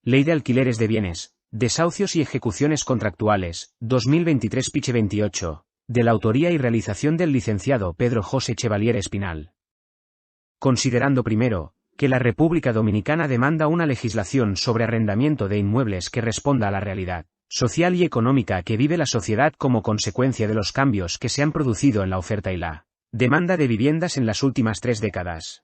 Ley de Alquileres de Bienes, Desahucios y Ejecuciones Contractuales, 2023-28, de la autoría y realización del licenciado Pedro José Chevalier Espinal. Considerando primero, que la República Dominicana demanda una legislación sobre arrendamiento de inmuebles que responda a la realidad social y económica que vive la sociedad como consecuencia de los cambios que se han producido en la oferta y la demanda de viviendas en las últimas 3 décadas.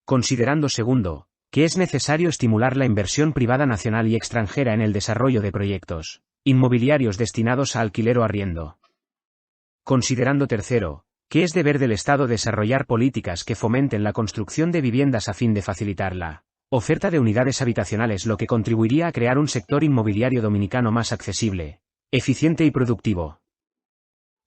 Considerando segundo, que es necesario estimular la inversión privada nacional y extranjera en el desarrollo de proyectos inmobiliarios destinados a alquiler o arriendo. Considerando tercero, que es deber del Estado desarrollar políticas que fomenten la construcción de viviendas a fin de facilitar la oferta de unidades habitacionales, lo que contribuiría a crear un sector inmobiliario dominicano más accesible, eficiente y productivo.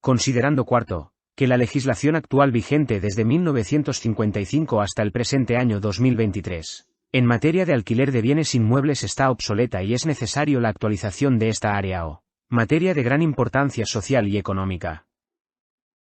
Considerando cuarto, que la legislación actual vigente desde 1955 hasta el presente año 2023, en materia de alquiler de bienes inmuebles está obsoleta y es necesario la actualización de esta área o materia de gran importancia social y económica.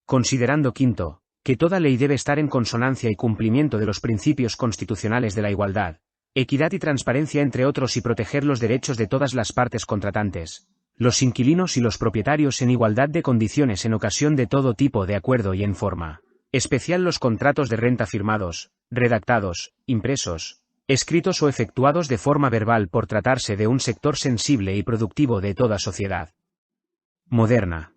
Considerando quinto, que toda ley debe estar en consonancia y cumplimiento de los principios constitucionales de la igualdad, equidad y transparencia entre otros y proteger los derechos de todas las partes contratantes, los inquilinos y los propietarios en igualdad de condiciones en ocasión de todo tipo de acuerdo y en forma especial los contratos de renta firmados, redactados, impresos, escritos o efectuados de forma verbal por tratarse de un sector sensible y productivo de toda sociedad moderna.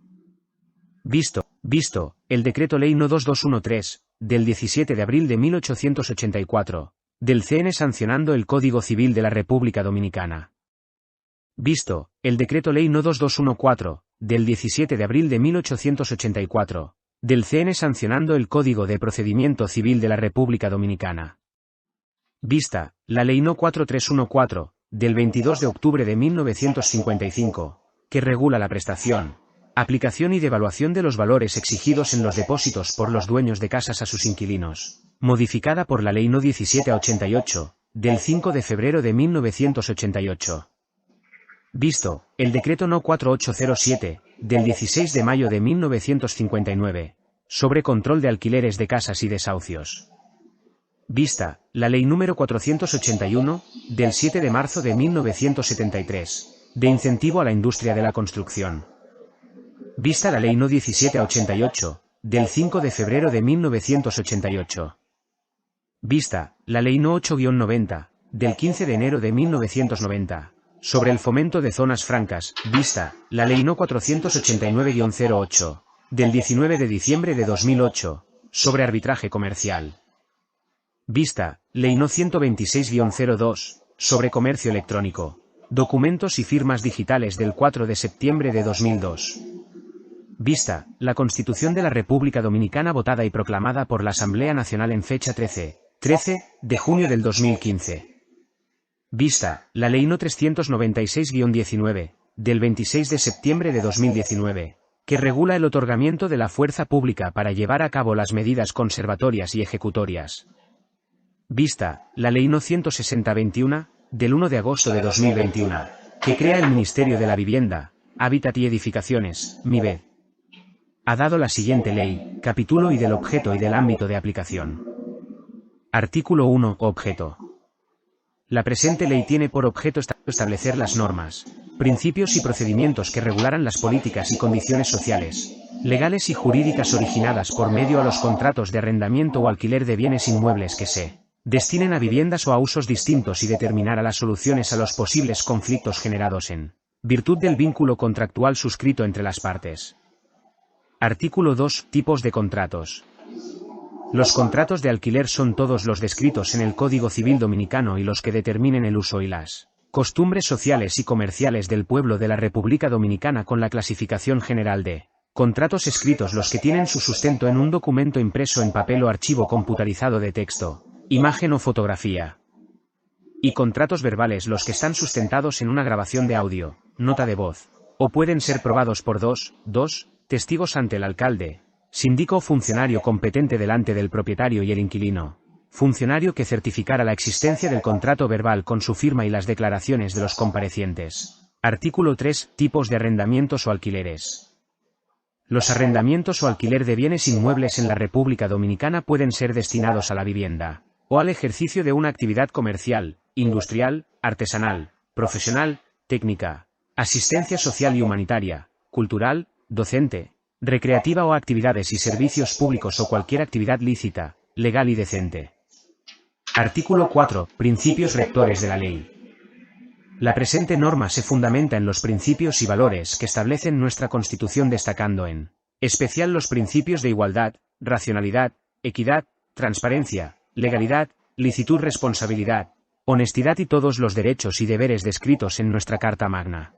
Visto, el Decreto Ley No. 2213, del 17 de abril de 1884, del CN sancionando el Código Civil de la República Dominicana. Visto, el Decreto Ley No. 2214, del 17 de abril de 1884, del CN sancionando el Código de Procedimiento Civil de la República Dominicana. Vista, la Ley No. 4314, del 22 de octubre de 1955, que regula la prestación, aplicación y devaluación de los valores exigidos en los depósitos por los dueños de casas a sus inquilinos, modificada por la Ley No. 1788, del 5 de febrero de 1988. Visto, el Decreto No. 4807, del 16 de mayo de 1959, sobre control de alquileres de casas y desahucios. Vista, la Ley número 481, del 7 de marzo de 1973, de incentivo a la industria de la construcción. Vista la Ley No. 1788, del 5 de febrero de 1988. Vista, la Ley No. 8-90, del 15 de enero de 1990, sobre el fomento de zonas francas. Vista, la Ley No. 489-08, del 19 de diciembre de 2008, sobre arbitraje comercial. Vista, Ley No. 126-02, sobre comercio electrónico, documentos y firmas digitales del 4 de septiembre de 2002. Vista, la Constitución de la República Dominicana votada y proclamada por la Asamblea Nacional en fecha 13 de junio del 2015. Vista, la Ley No. 396-19, del 26 de septiembre de 2019, que regula el otorgamiento de la fuerza pública para llevar a cabo las medidas conservatorias y ejecutorias. Vista, la Ley No. 160-21, del 1 de agosto de 2021, que crea el Ministerio de la Vivienda, Hábitat y Edificaciones, MIVED. Ha dado la siguiente ley, capítulo y del objeto y del ámbito de aplicación. Artículo 1. Objeto. La presente ley tiene por objeto establecer las normas, principios y procedimientos que regularan las políticas y condiciones sociales, legales y jurídicas originadas por medio a los contratos de arrendamiento o alquiler de bienes inmuebles que se destinen a viviendas o a usos distintos y determinar a las soluciones a los posibles conflictos generados en virtud del vínculo contractual suscrito entre las partes. Artículo 2. Tipos de contratos. Los contratos de alquiler son todos los descritos en el Código Civil Dominicano y los que determinen el uso y las costumbres sociales y comerciales del pueblo de la República Dominicana, con la clasificación general de contratos escritos los que tienen su sustento en un documento impreso en papel o archivo computarizado de texto, imagen o fotografía. Y contratos verbales los que están sustentados en una grabación de audio, nota de voz, o pueden ser probados por dos testigos ante el alcalde, síndico o funcionario competente delante del propietario y el inquilino, funcionario que certificara la existencia del contrato verbal con su firma y las declaraciones de los comparecientes. Artículo 3. Tipos de arrendamientos o alquileres. Los arrendamientos o alquiler de bienes inmuebles en la República Dominicana pueden ser destinados a la vivienda, o al ejercicio de una actividad comercial, industrial, artesanal, profesional, técnica, asistencia social y humanitaria, cultural, docente, recreativa o actividades y servicios públicos o cualquier actividad lícita, legal y decente. Artículo 4. Principios rectores de la ley. La presente norma se fundamenta en los principios y valores que establecen nuestra Constitución, destacando en especial los principios de igualdad, racionalidad, equidad, transparencia, legalidad, licitud, responsabilidad, honestidad y todos los derechos y deberes descritos en nuestra Carta Magna.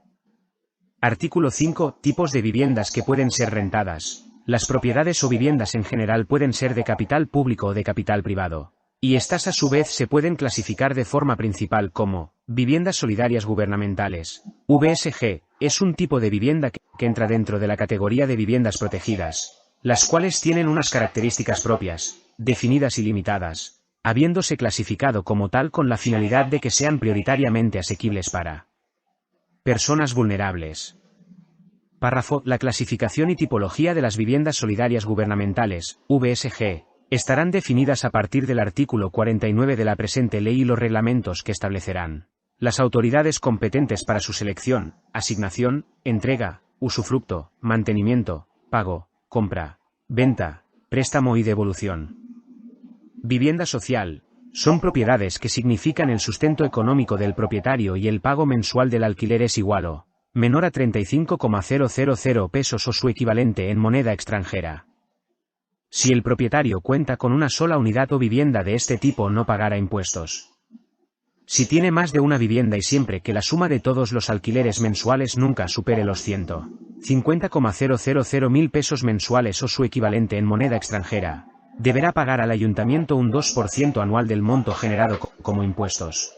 Artículo 5. Tipos de viviendas que pueden ser rentadas. Las propiedades o viviendas en general pueden ser de capital público o de capital privado, y estas a su vez se pueden clasificar de forma principal como viviendas solidarias gubernamentales. VSG es un tipo de vivienda que entra dentro de la categoría de viviendas protegidas, las cuales tienen unas características propias, definidas y limitadas, habiéndose clasificado como tal con la finalidad de que sean prioritariamente asequibles para personas vulnerables. Párrafo. La clasificación y tipología de las viviendas solidarias gubernamentales, VSG, estarán definidas a partir del artículo 49 de la presente ley y los reglamentos que establecerán las autoridades competentes para su selección, asignación, entrega, usufructo, mantenimiento, pago, compra, venta, préstamo y devolución. Vivienda social. Son propiedades que significan el sustento económico del propietario y el pago mensual del alquiler es igual o menor a 35,000 pesos o su equivalente en moneda extranjera. Si el propietario cuenta con una sola unidad o vivienda de este tipo, no pagará impuestos. Si tiene más de una vivienda y siempre que la suma de todos los alquileres mensuales nunca supere los 150,000 pesos mensuales o su equivalente en moneda extranjera, deberá pagar al ayuntamiento un 2% anual del monto generado como impuestos.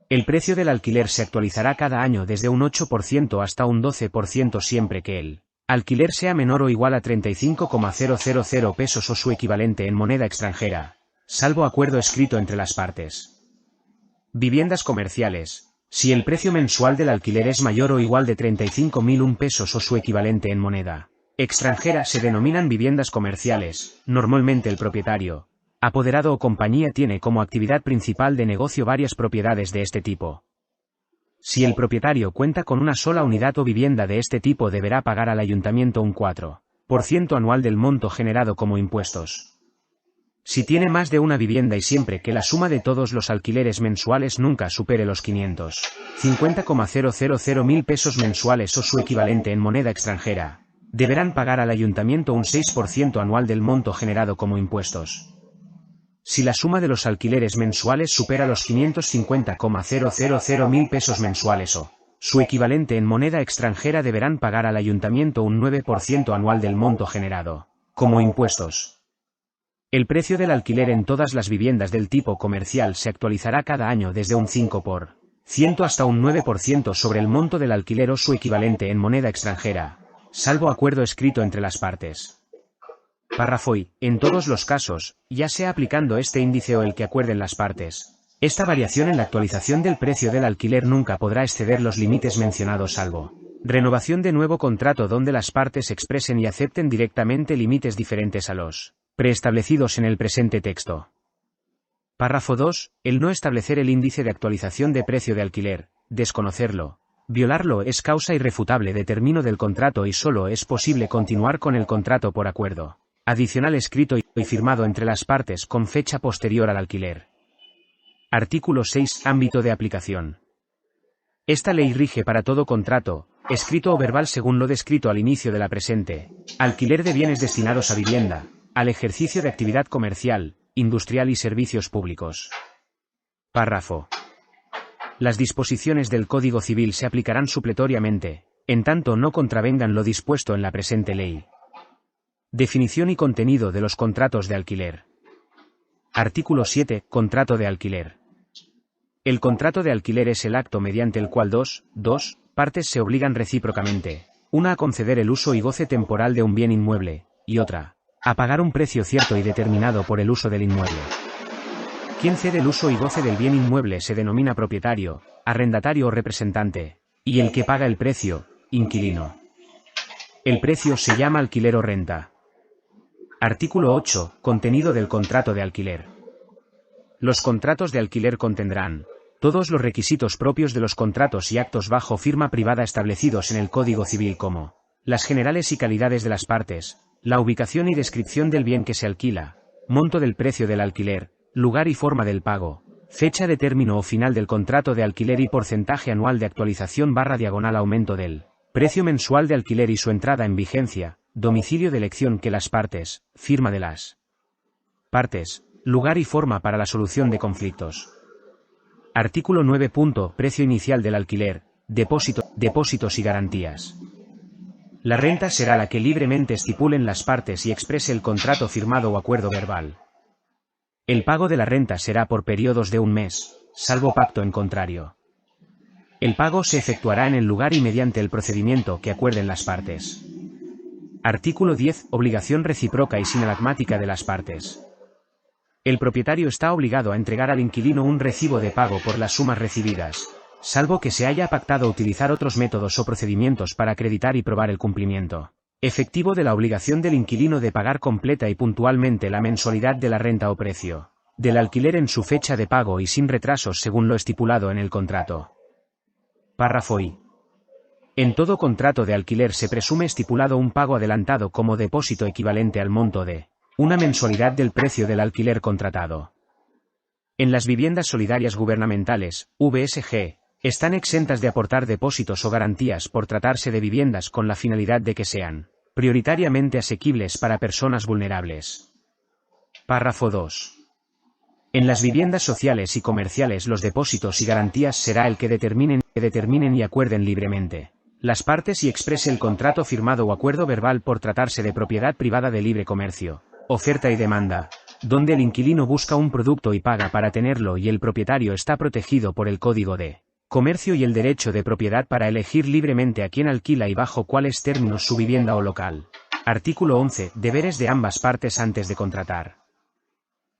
El precio del alquiler se actualizará cada año desde un 8% hasta un 12% siempre que el alquiler sea menor o igual a 35,000 pesos o su equivalente en moneda extranjera, salvo acuerdo escrito entre las partes. Viviendas comerciales. Si el precio mensual del alquiler es mayor o igual de 35.001 pesos o su equivalente en moneda extranjera, se denominan viviendas comerciales. Normalmente el propietario, apoderado o compañía tiene como actividad principal de negocio varias propiedades de este tipo. Si el propietario cuenta con una sola unidad o vivienda de este tipo, deberá pagar al ayuntamiento un 4% anual del monto generado como impuestos. Si tiene más de una vivienda y siempre que la suma de todos los alquileres mensuales nunca supere los 550,000 pesos mensuales o su equivalente en moneda extranjera, deberán pagar al ayuntamiento un 6% anual del monto generado como impuestos. Si la suma de los alquileres mensuales supera los 550,000 pesos mensuales o su equivalente en moneda extranjera, deberán pagar al ayuntamiento un 9% anual del monto generado como impuestos. El precio del alquiler en todas las viviendas del tipo comercial se actualizará cada año desde un 5% hasta un 9% sobre el monto del alquiler o su equivalente en moneda extranjera, salvo acuerdo escrito entre las partes. Párrafo I. En todos los casos, ya sea aplicando este índice o el que acuerden las partes, esta variación en la actualización del precio del alquiler nunca podrá exceder los límites mencionados, salvo renovación de nuevo contrato donde las partes expresen y acepten directamente límites diferentes a los preestablecidos en el presente texto. Párrafo 2. El no establecer el índice de actualización de precio de alquiler, desconocerlo, violarlo es causa irrefutable de término del contrato y solo es posible continuar con el contrato por acuerdo adicional escrito y firmado entre las partes con fecha posterior al alquiler. Artículo 6. Ámbito de aplicación. Esta ley rige para todo contrato, escrito o verbal según lo descrito al inicio de la presente, alquiler de bienes destinados a vivienda, al ejercicio de actividad comercial, industrial y servicios públicos. Párrafo. Las disposiciones del Código Civil se aplicarán supletoriamente, en tanto no contravengan lo dispuesto en la presente ley. Definición y contenido de los contratos de alquiler. Artículo 7. Contrato de alquiler. El contrato de alquiler es el acto mediante el cual dos partes se obligan recíprocamente, una a conceder el uso y goce temporal de un bien inmueble, y otra a pagar un precio cierto y determinado por el uso del inmueble. Quien cede el uso y goce del bien inmueble se denomina propietario, arrendatario o representante, y el que paga el precio, inquilino. El precio se llama alquiler o renta. Artículo 8. Contenido del contrato de alquiler. Los contratos de alquiler contendrán todos los requisitos propios de los contratos y actos bajo firma privada establecidos en el Código Civil como las generales y calidades de las partes, la ubicación y descripción del bien que se alquila, monto del precio del alquiler, lugar y forma del pago, fecha de término o final del contrato de alquiler y porcentaje anual de actualización / aumento del precio mensual de alquiler y su entrada en vigencia, domicilio de elección que las partes, firma de las partes, lugar y forma para la solución de conflictos. Artículo 9. Precio inicial del alquiler, depósitos y garantías. La renta será la que libremente estipulen las partes y exprese el contrato firmado o acuerdo verbal. El pago de la renta será por periodos de un mes, salvo pacto en contrario. El pago se efectuará en el lugar y mediante el procedimiento que acuerden las partes. Artículo 10. Obligación recíproca y sinalagmática de las partes. El propietario está obligado a entregar al inquilino un recibo de pago por las sumas recibidas, salvo que se haya pactado utilizar otros métodos o procedimientos para acreditar y probar el cumplimiento efectivo de la obligación del inquilino de pagar completa y puntualmente la mensualidad de la renta o precio del alquiler en su fecha de pago y sin retrasos según lo estipulado en el contrato. Párrafo I. En todo contrato de alquiler se presume estipulado un pago adelantado como depósito equivalente al monto de una mensualidad del precio del alquiler contratado. En las viviendas solidarias gubernamentales, VSG, están exentas de aportar depósitos o garantías por tratarse de viviendas con la finalidad de que sean prioritariamente asequibles para personas vulnerables. Párrafo 2. En las viviendas sociales y comerciales los depósitos y garantías será el que determinen y acuerden libremente las partes y exprese el contrato firmado o acuerdo verbal por tratarse de propiedad privada de libre comercio, oferta y demanda, donde el inquilino busca un producto y paga para tenerlo y el propietario está protegido por el Código de Comercio y el derecho de propiedad para elegir libremente a quién alquila y bajo cuáles términos su vivienda o local. Artículo 11. Deberes de ambas partes antes de contratar.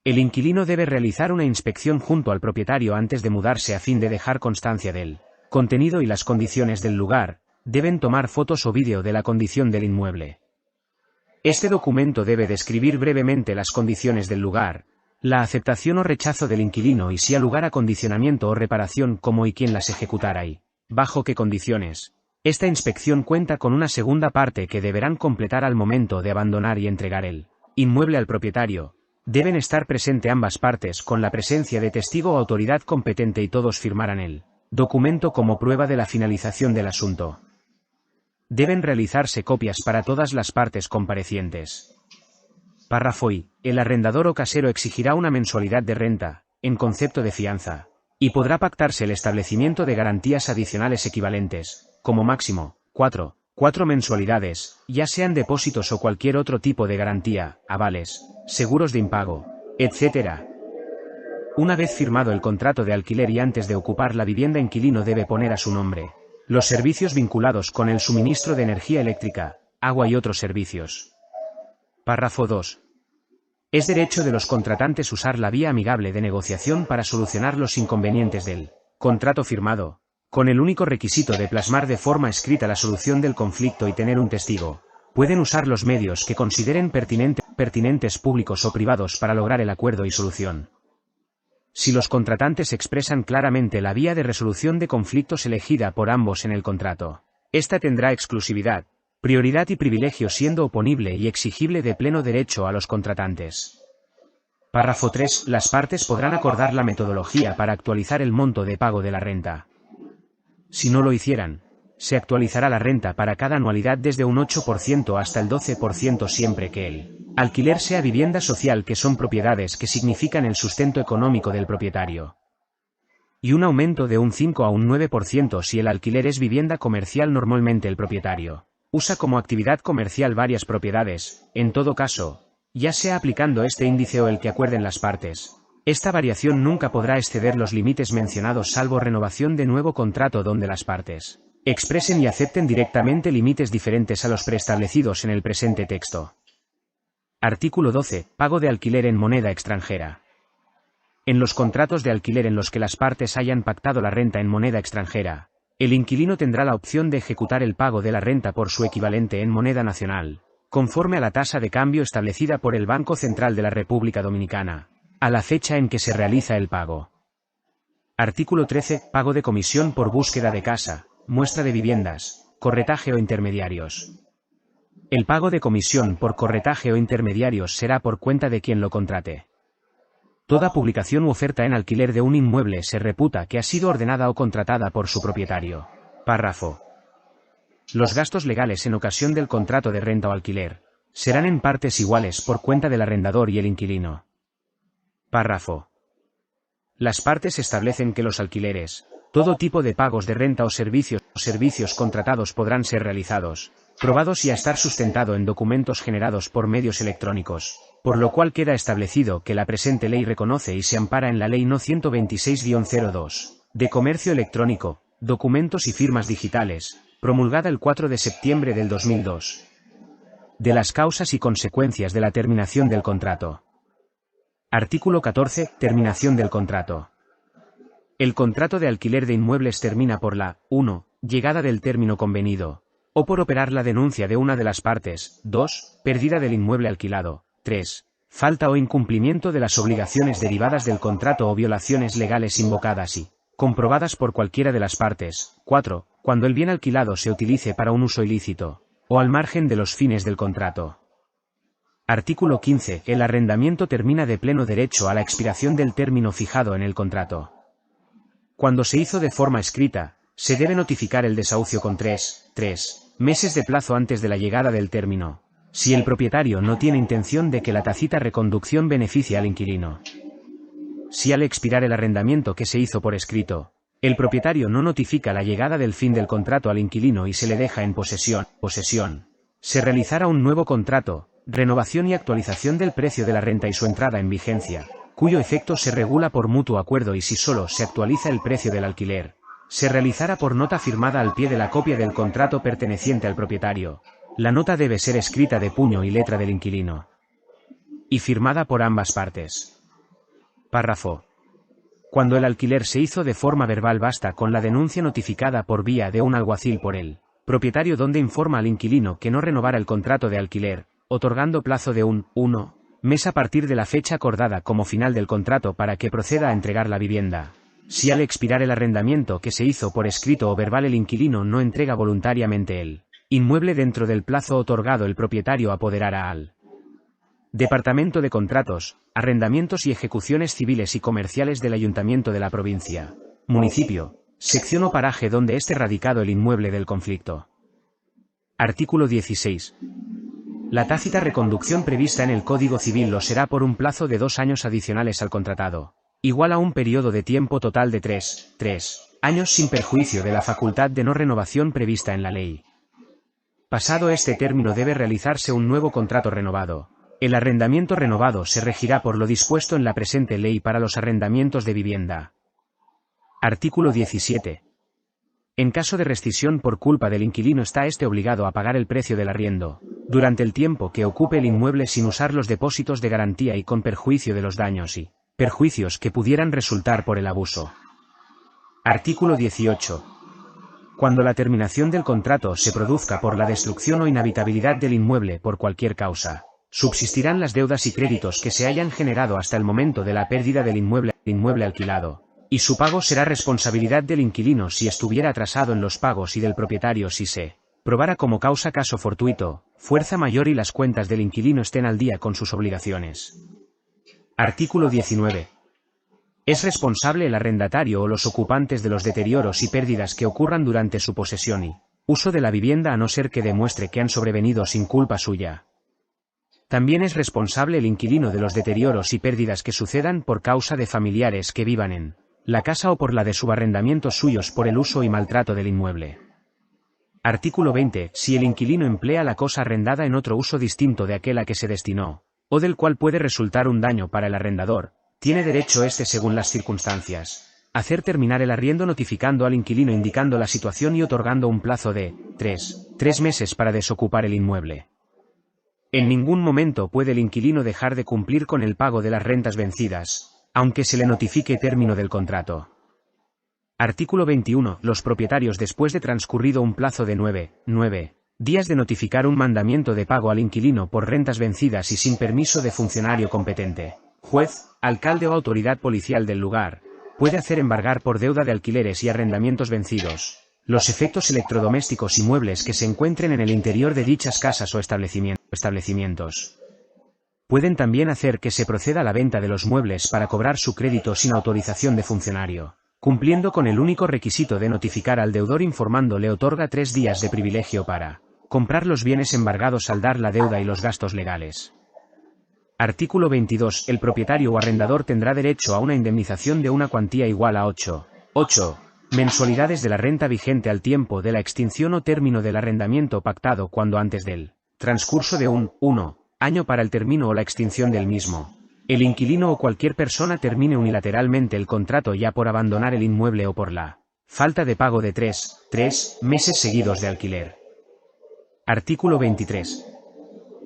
El inquilino debe realizar una inspección junto al propietario antes de mudarse a fin de dejar constancia del contenido y las condiciones del lugar, deben tomar fotos o vídeo de la condición del inmueble. Este documento debe describir brevemente las condiciones del lugar, la aceptación o rechazo del inquilino y si ha lugar acondicionamiento o reparación cómo y quién las ejecutará y bajo qué condiciones. Esta inspección cuenta con una segunda parte que deberán completar al momento de abandonar y entregar el inmueble al propietario. Deben estar presente ambas partes con la presencia de testigo o autoridad competente y todos firmarán el documento como prueba de la finalización del asunto. Deben realizarse copias para todas las partes comparecientes. Párrafo I. El arrendador o casero exigirá una mensualidad de renta, en concepto de fianza, y podrá pactarse el establecimiento de garantías adicionales equivalentes, como máximo, 4 mensualidades, ya sean depósitos o cualquier otro tipo de garantía, avales, seguros de impago, etc. Una vez firmado el contrato de alquiler y antes de ocupar la vivienda, inquilino debe poner a su nombre los servicios vinculados con el suministro de energía eléctrica, agua y otros servicios. Párrafo 2. Es derecho de los contratantes usar la vía amigable de negociación para solucionar los inconvenientes del contrato firmado, con el único requisito de plasmar de forma escrita la solución del conflicto y tener un testigo. Pueden usar los medios que consideren pertinentes públicos o privados para lograr el acuerdo y solución. Si los contratantes expresan claramente la vía de resolución de conflictos elegida por ambos en el contrato, esta tendrá exclusividad, prioridad y privilegio siendo oponible y exigible de pleno derecho a los contratantes. Párrafo 3. Las partes podrán acordar la metodología para actualizar el monto de pago de la renta. Si no lo hicieran, se actualizará la renta para cada anualidad desde un 8% hasta el 12% siempre que el alquiler sea vivienda social, que son propiedades que significan el sustento económico del propietario. Y un aumento de un 5 a un 9% si el alquiler es vivienda comercial. Normalmente el propietario usa como actividad comercial varias propiedades, en todo caso, ya sea aplicando este índice o el que acuerden las partes. Esta variación nunca podrá exceder los límites mencionados salvo renovación de nuevo contrato donde las partes expresen y acepten directamente límites diferentes a los preestablecidos en el presente texto. Artículo 12. Pago de alquiler en moneda extranjera. En los contratos de alquiler en los que las partes hayan pactado la renta en moneda extranjera, el inquilino tendrá la opción de ejecutar el pago de la renta por su equivalente en moneda nacional, conforme a la tasa de cambio establecida por el Banco Central de la República Dominicana, a la fecha en que se realiza el pago. Artículo 13. Pago de comisión por búsqueda de casa, muestra de viviendas, corretaje o intermediarios. El pago de comisión por corretaje o intermediarios será por cuenta de quien lo contrate. Toda publicación u oferta en alquiler de un inmueble se reputa que ha sido ordenada o contratada por su propietario. Párrafo. Los gastos legales en ocasión del contrato de renta o alquiler serán en partes iguales por cuenta del arrendador y el inquilino. Párrafo. Las partes establecen que los alquileres, todo tipo de pagos de renta o servicios contratados podrán ser realizados, probados y a estar sustentado en documentos generados por medios electrónicos, por lo cual queda establecido que la presente ley reconoce y se ampara en la Ley No. 126-02, de Comercio Electrónico, Documentos y Firmas Digitales, promulgada el 4 de septiembre del 2002. De las causas y consecuencias de la terminación del contrato. Artículo 14. Terminación del contrato. El contrato de alquiler de inmuebles termina por la 1. Llegada del término convenido, o por operar la denuncia de una de las partes, 2. Pérdida del inmueble alquilado, 3. Falta o incumplimiento de las obligaciones derivadas del contrato o violaciones legales invocadas y comprobadas por cualquiera de las partes, 4. Cuando el bien alquilado se utilice para un uso ilícito, o al margen de los fines del contrato. Artículo 15. El arrendamiento termina de pleno derecho a la expiración del término fijado en el contrato. Cuando se hizo de forma escrita, se debe notificar el desahucio con 3 meses de plazo antes de la llegada del término, si el propietario no tiene intención de que la tácita reconducción beneficie al inquilino. Si al expirar el arrendamiento que se hizo por escrito, el propietario no notifica la llegada del fin del contrato al inquilino y se le deja en posesión, se realizará un nuevo contrato, renovación y actualización del precio de la renta y su entrada en vigencia, cuyo efecto se regula por mutuo acuerdo y si solo se actualiza el precio del alquiler, se realizará por nota firmada al pie de la copia del contrato perteneciente al propietario. La nota debe ser escrita de puño y letra del inquilino y firmada por ambas partes. Párrafo. Cuando el alquiler se hizo de forma verbal basta con la denuncia notificada por vía de un alguacil por el propietario donde informa al inquilino que no renovará el contrato de alquiler, otorgando plazo de 1 mes a partir de la fecha acordada como final del contrato para que proceda a entregar la vivienda. Si al expirar el arrendamiento que se hizo por escrito o verbal el inquilino no entrega voluntariamente el inmueble dentro del plazo otorgado, el propietario apoderará al Departamento de Contratos, Arrendamientos y Ejecuciones Civiles y Comerciales del Ayuntamiento de la provincia, municipio, sección o paraje donde esté radicado el inmueble del conflicto. Artículo 16. La tácita reconducción prevista en el Código Civil lo será por un plazo de 2 años adicionales al contratado, igual a un periodo de tiempo total de 3 años sin perjuicio de la facultad de no renovación prevista en la ley. Pasado este término debe realizarse un nuevo contrato renovado. El arrendamiento renovado se regirá por lo dispuesto en la presente ley para los arrendamientos de vivienda. Artículo 17. En caso de rescisión por culpa del inquilino está éste obligado a pagar el precio del arriendo, durante el tiempo que ocupe el inmueble sin usar los depósitos de garantía y con perjuicio de los daños y perjuicios que pudieran resultar por el abuso. Artículo 18. Cuando la terminación del contrato se produzca por la destrucción o inhabitabilidad del inmueble por cualquier causa, subsistirán las deudas y créditos que se hayan generado hasta el momento de la pérdida del inmueble alquilado, y su pago será responsabilidad del inquilino si estuviera atrasado en los pagos y del propietario si se probara como causa caso fortuito, fuerza mayor y las cuentas del inquilino estén al día con sus obligaciones. Artículo 19. Es responsable el arrendatario o los ocupantes de los deterioros y pérdidas que ocurran durante su posesión y uso de la vivienda a no ser que demuestre que han sobrevenido sin culpa suya. También es responsable el inquilino de los deterioros y pérdidas que sucedan por causa de familiares que vivan en la casa o por la de subarrendamientos suyos por el uso y maltrato del inmueble. Artículo 20. Si el inquilino emplea la cosa arrendada en otro uso distinto de aquel a que se destinó, o del cual puede resultar un daño para el arrendador, tiene derecho éste según las circunstancias a hacer terminar el arriendo notificando al inquilino indicando la situación y otorgando un plazo de 3 meses para desocupar el inmueble. En ningún momento puede el inquilino dejar de cumplir con el pago de las rentas vencidas, aunque se le notifique término del contrato. Artículo 21. Los propietarios después de transcurrido un plazo de 9 días de notificar un mandamiento de pago al inquilino por rentas vencidas y sin permiso de funcionario competente, juez, alcalde o autoridad policial del lugar, Puede hacer embargar por deuda de alquileres y arrendamientos vencidos los efectos electrodomésticos y muebles que se encuentren en el interior de dichas casas o establecimientos. Pueden también hacer que se proceda a la venta de los muebles para cobrar su crédito sin autorización de funcionario, cumpliendo con el único requisito de notificar al deudor informando le otorga 3 días de privilegio para comprar los bienes embargados, saldar la deuda y los gastos legales. Artículo 22. El propietario o arrendador tendrá derecho a una indemnización de una cuantía igual a 8 mensualidades de la renta vigente al tiempo de la extinción o término del arrendamiento pactado cuando antes del transcurso de un 1 año para el término o la extinción del mismo, el inquilino o cualquier persona termine unilateralmente el contrato ya por abandonar el inmueble o por la falta de pago de 3 meses seguidos de alquiler. Artículo 23.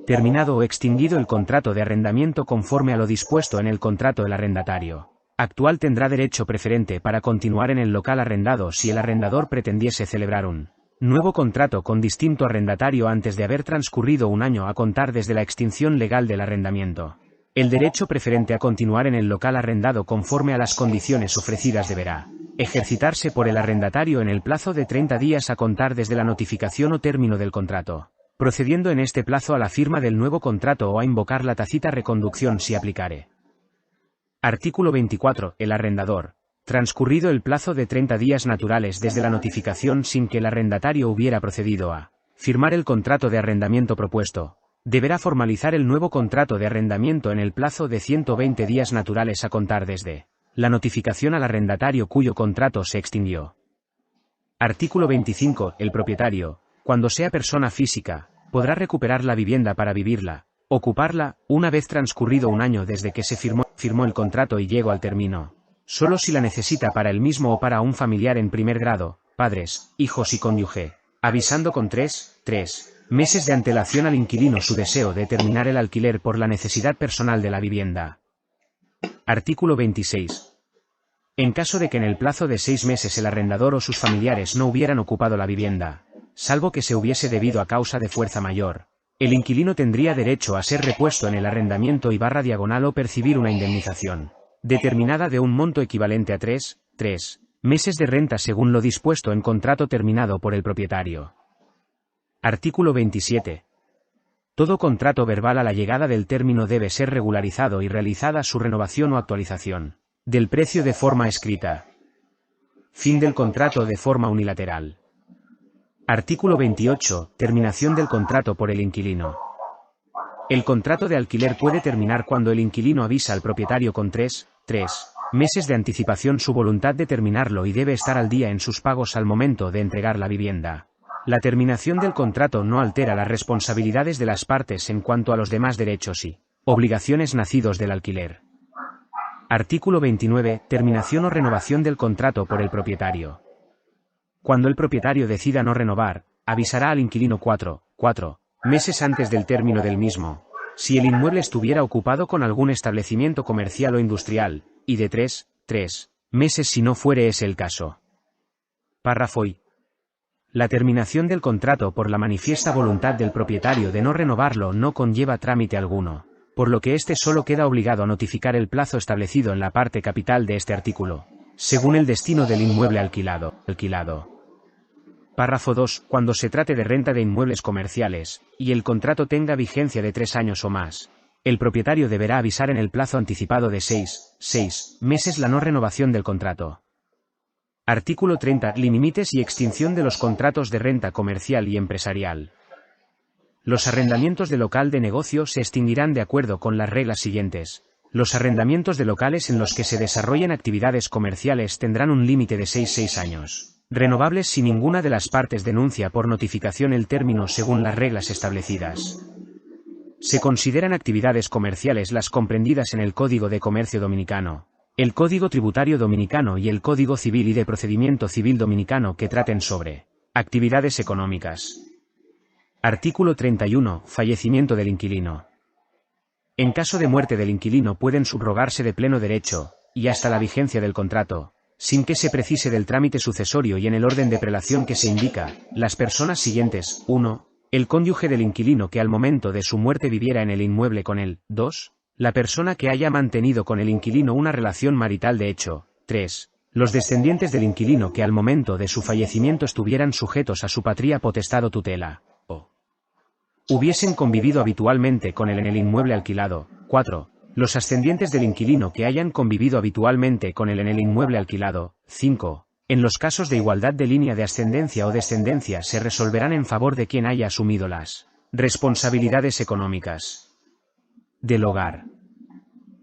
Terminado o extinguido el contrato de arrendamiento conforme a lo dispuesto en el contrato, el arrendatario actual tendrá derecho preferente para continuar en el local arrendado si el arrendador pretendiese celebrar un nuevo contrato con distinto arrendatario antes de haber transcurrido un año a contar desde la extinción legal del arrendamiento. El derecho preferente a continuar en el local arrendado conforme a las condiciones ofrecidas deberá ejercitarse por el arrendatario en el plazo de 30 días a contar desde la notificación o término del contrato, procediendo en este plazo a la firma del nuevo contrato o a invocar la tácita reconducción si aplicare. Artículo 24. El arrendador, transcurrido el plazo de 30 días naturales desde la notificación sin que el arrendatario hubiera procedido a firmar el contrato de arrendamiento propuesto, deberá formalizar el nuevo contrato de arrendamiento en el plazo de 120 días naturales a contar desde la notificación al arrendatario cuyo contrato se extinguió. Artículo 25. El propietario, cuando sea persona física, podrá recuperar la vivienda para vivirla, ocuparla, una vez transcurrido un año desde que se firmó el contrato y llegó al término, solo si la necesita para él mismo o para un familiar en primer grado, padres, hijos y cónyuge, avisando con 3 meses de antelación al inquilino su deseo de terminar el alquiler por la necesidad personal de la vivienda. Artículo 26. En caso de que en el plazo de 6 meses el arrendador o sus familiares no hubieran ocupado la vivienda, salvo que se hubiese debido a causa de fuerza mayor, el inquilino tendría derecho a ser repuesto en el arrendamiento /diagonal o percibir una indemnización determinada de un monto equivalente a 3 meses de renta según lo dispuesto en contrato terminado por el propietario. Artículo 27. Todo contrato verbal a la llegada del término debe ser regularizado y realizada su renovación o actualización del precio de forma escrita. Fin del contrato de forma unilateral. Artículo 28. Terminación del contrato por el inquilino. El contrato de alquiler puede terminar cuando el inquilino avisa al propietario con 3 meses de anticipación su voluntad de terminarlo y debe estar al día en sus pagos al momento de entregar la vivienda. La terminación del contrato no altera las responsabilidades de las partes en cuanto a los demás derechos y obligaciones nacidos del alquiler. Artículo 29. Terminación o renovación del contrato por el propietario. Cuando el propietario decida no renovar, avisará al inquilino 4 meses antes del término del mismo, si el inmueble estuviera ocupado con algún establecimiento comercial o industrial, y de 3 meses si no fuere ese el caso. Párrafo I. La terminación del contrato por la manifiesta voluntad del propietario de no renovarlo no conlleva trámite alguno, por lo que éste solo queda obligado a notificar el plazo establecido en la parte capital de este artículo, según el destino del inmueble alquilado. Párrafo 2. Cuando se trate de renta de inmuebles comerciales, y el contrato tenga vigencia de 3 años o más, el propietario deberá avisar en el plazo anticipado de 6 meses la no renovación del contrato. Artículo 30. Límites y extinción de los contratos de renta comercial y empresarial. Los arrendamientos de local de negocio se extinguirán de acuerdo con las reglas siguientes. Los arrendamientos de locales en los que se desarrollen actividades comerciales tendrán un límite de 6 años, renovables si ninguna de las partes denuncia por notificación el término según las reglas establecidas. Se consideran actividades comerciales las comprendidas en el Código de Comercio Dominicano, el Código Tributario Dominicano y el Código Civil y de Procedimiento Civil Dominicano que traten sobre actividades económicas. Artículo 31. Fallecimiento del inquilino. En caso de muerte del inquilino pueden subrogarse de pleno derecho, y hasta la vigencia del contrato, sin que se precise del trámite sucesorio y en el orden de prelación que se indica, las personas siguientes: 1. El cónyuge del inquilino que al momento de su muerte viviera en el inmueble con él. 2. La persona que haya mantenido con el inquilino una relación marital de hecho. 3. Los descendientes del inquilino que al momento de su fallecimiento estuvieran sujetos a su patria potestad o tutela, o hubiesen convivido habitualmente con él en el inmueble alquilado. 4. Los ascendientes del inquilino que hayan convivido habitualmente con él en el inmueble alquilado. 5. En los casos de igualdad de línea de ascendencia o descendencia se resolverán en favor de quien haya asumido las responsabilidades económicas del hogar.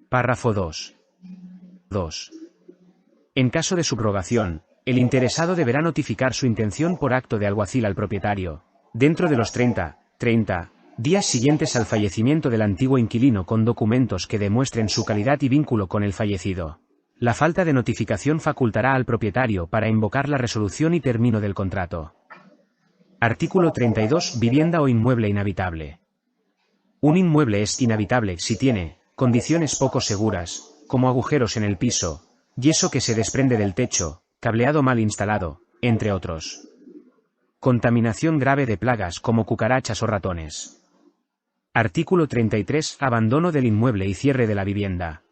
Párrafo 2. 2. En caso de subrogación, el interesado deberá notificar su intención por acto de alguacil al propietario, dentro de los 30 días siguientes al fallecimiento del antiguo inquilino con documentos que demuestren su calidad y vínculo con el fallecido. La falta de notificación facultará al propietario para invocar la resolución y término del contrato. Artículo 32. Vivienda o inmueble inhabitable. Un inmueble es inhabitable si tiene condiciones poco seguras, como agujeros en el piso, yeso que se desprende del techo, cableado mal instalado, entre otros. Contaminación grave de plagas como cucarachas o ratones. Artículo 33. Abandono del inmueble y cierre de la vivienda.